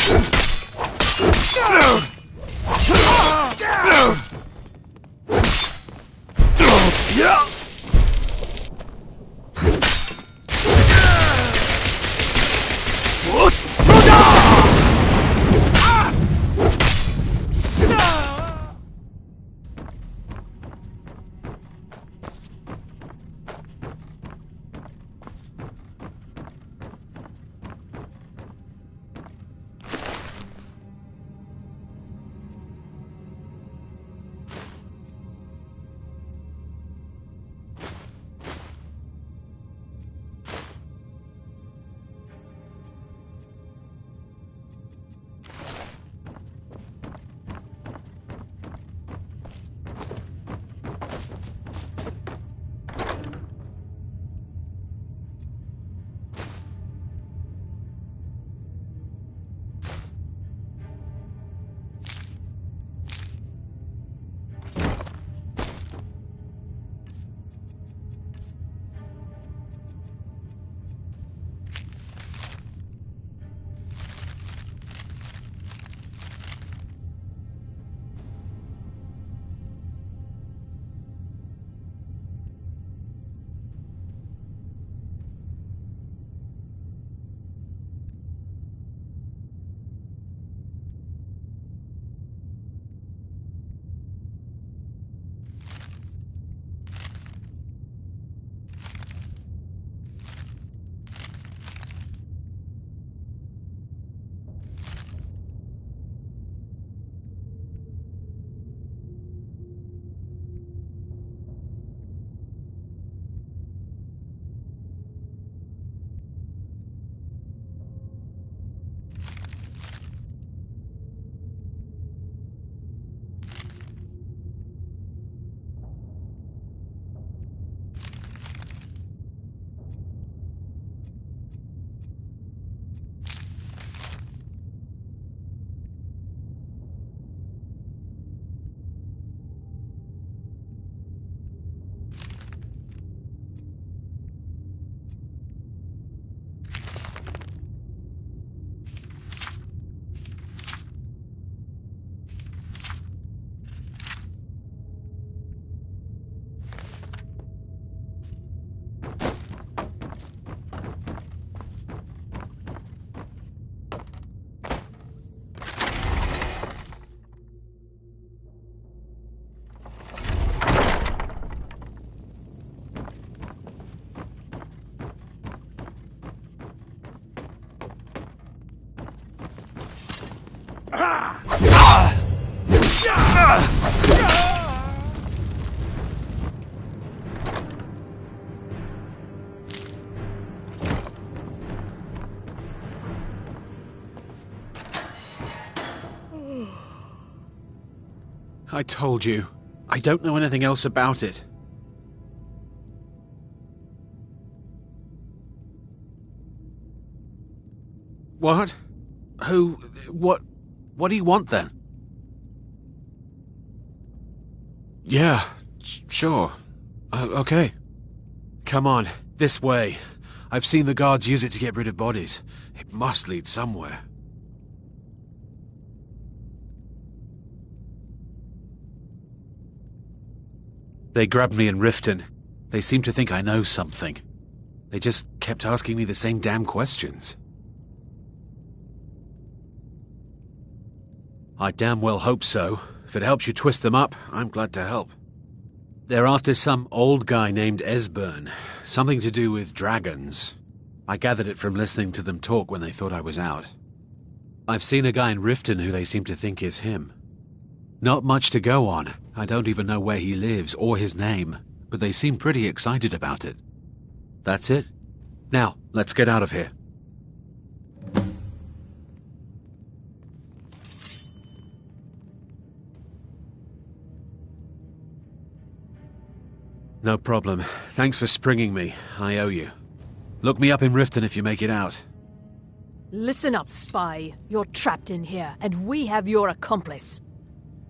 O: I told you. I don't know anything else about it. What? Who? What do you want then? Yeah, sure. Okay. Come on, this way. I've seen the guards use it to get rid of bodies. It must lead somewhere. They grabbed me in Riften. They seem to think I know something. They just kept asking me the same damn questions. I damn well hope so. If it helps you twist them up, I'm glad to help. They're after some old guy named Esbern. Something to do with dragons. I gathered it from listening to them talk when they thought I was out. I've seen a guy in Riften who they seem to think is him. Not much to go on. I don't even know where he lives or his name, but they seem pretty excited about it. That's it. Now, let's get out of here. No problem. Thanks for springing me. I owe you. Look me up in Riften if you make it out.
G: Listen up, spy. You're trapped in here, and we have your accomplice.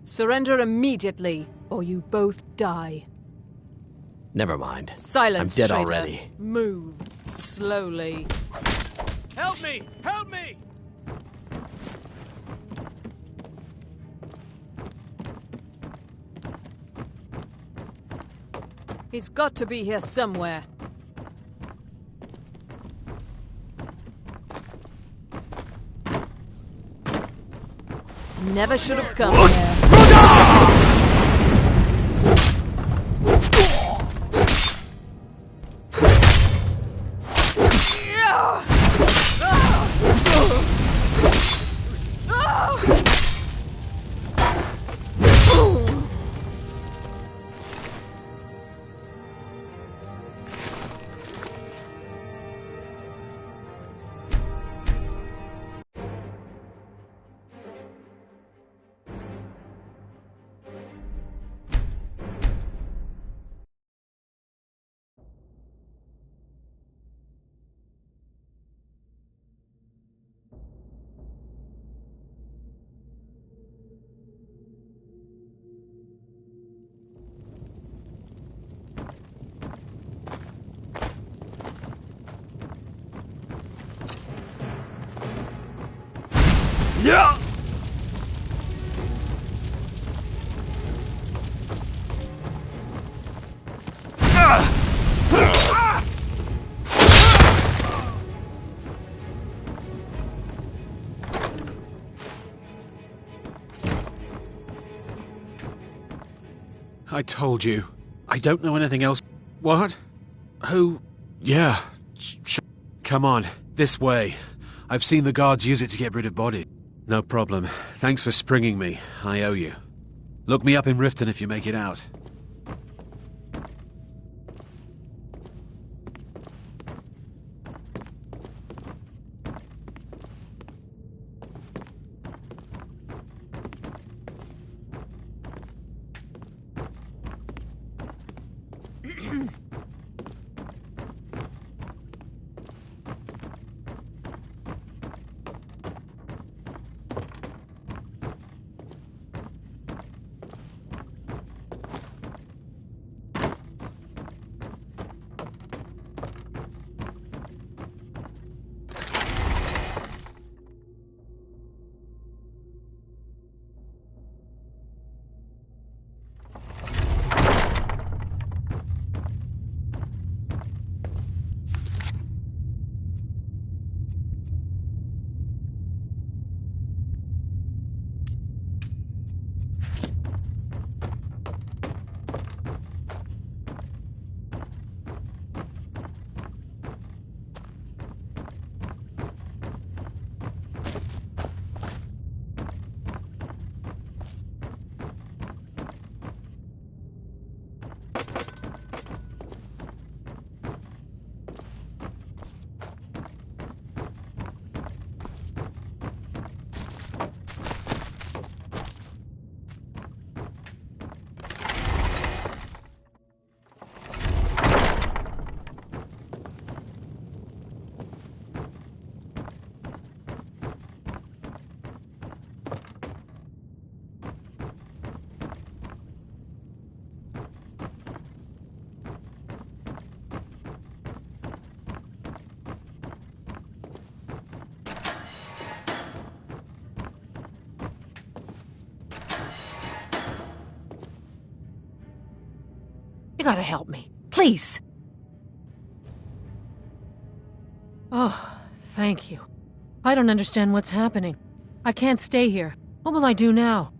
G: Surrender immediately, or you both die.
K: Never mind.
G: Silence,
K: I'm dead
G: traitor.
K: already.
G: Move. Slowly.
V: Help me! Help me!
G: He's got to be here somewhere. Never should have come here.
V: Yeah!
O: I told you. I don't know anything else. What? Who? Yeah. Come on. This way. I've seen the guards use it to get rid of bodies. No problem. Thanks for springing me. I owe you. Look me up in Riften if you make it out.
T: You gotta help me. Please. Oh, thank you. I don't understand what's happening. I can't stay here. What will I do now?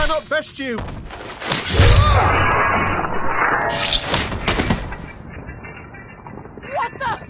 A: cannot best you!
G: What the?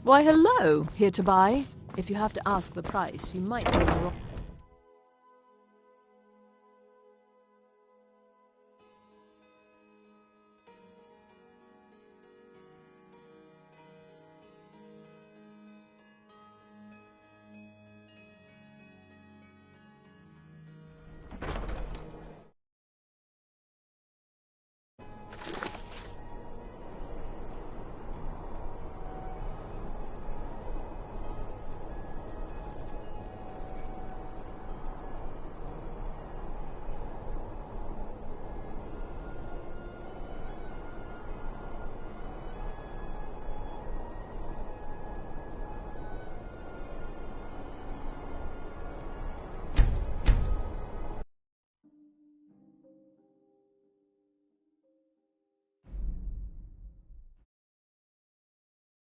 G: Why, hello. Here to buy. If you have to ask the price, you might be in the wrong...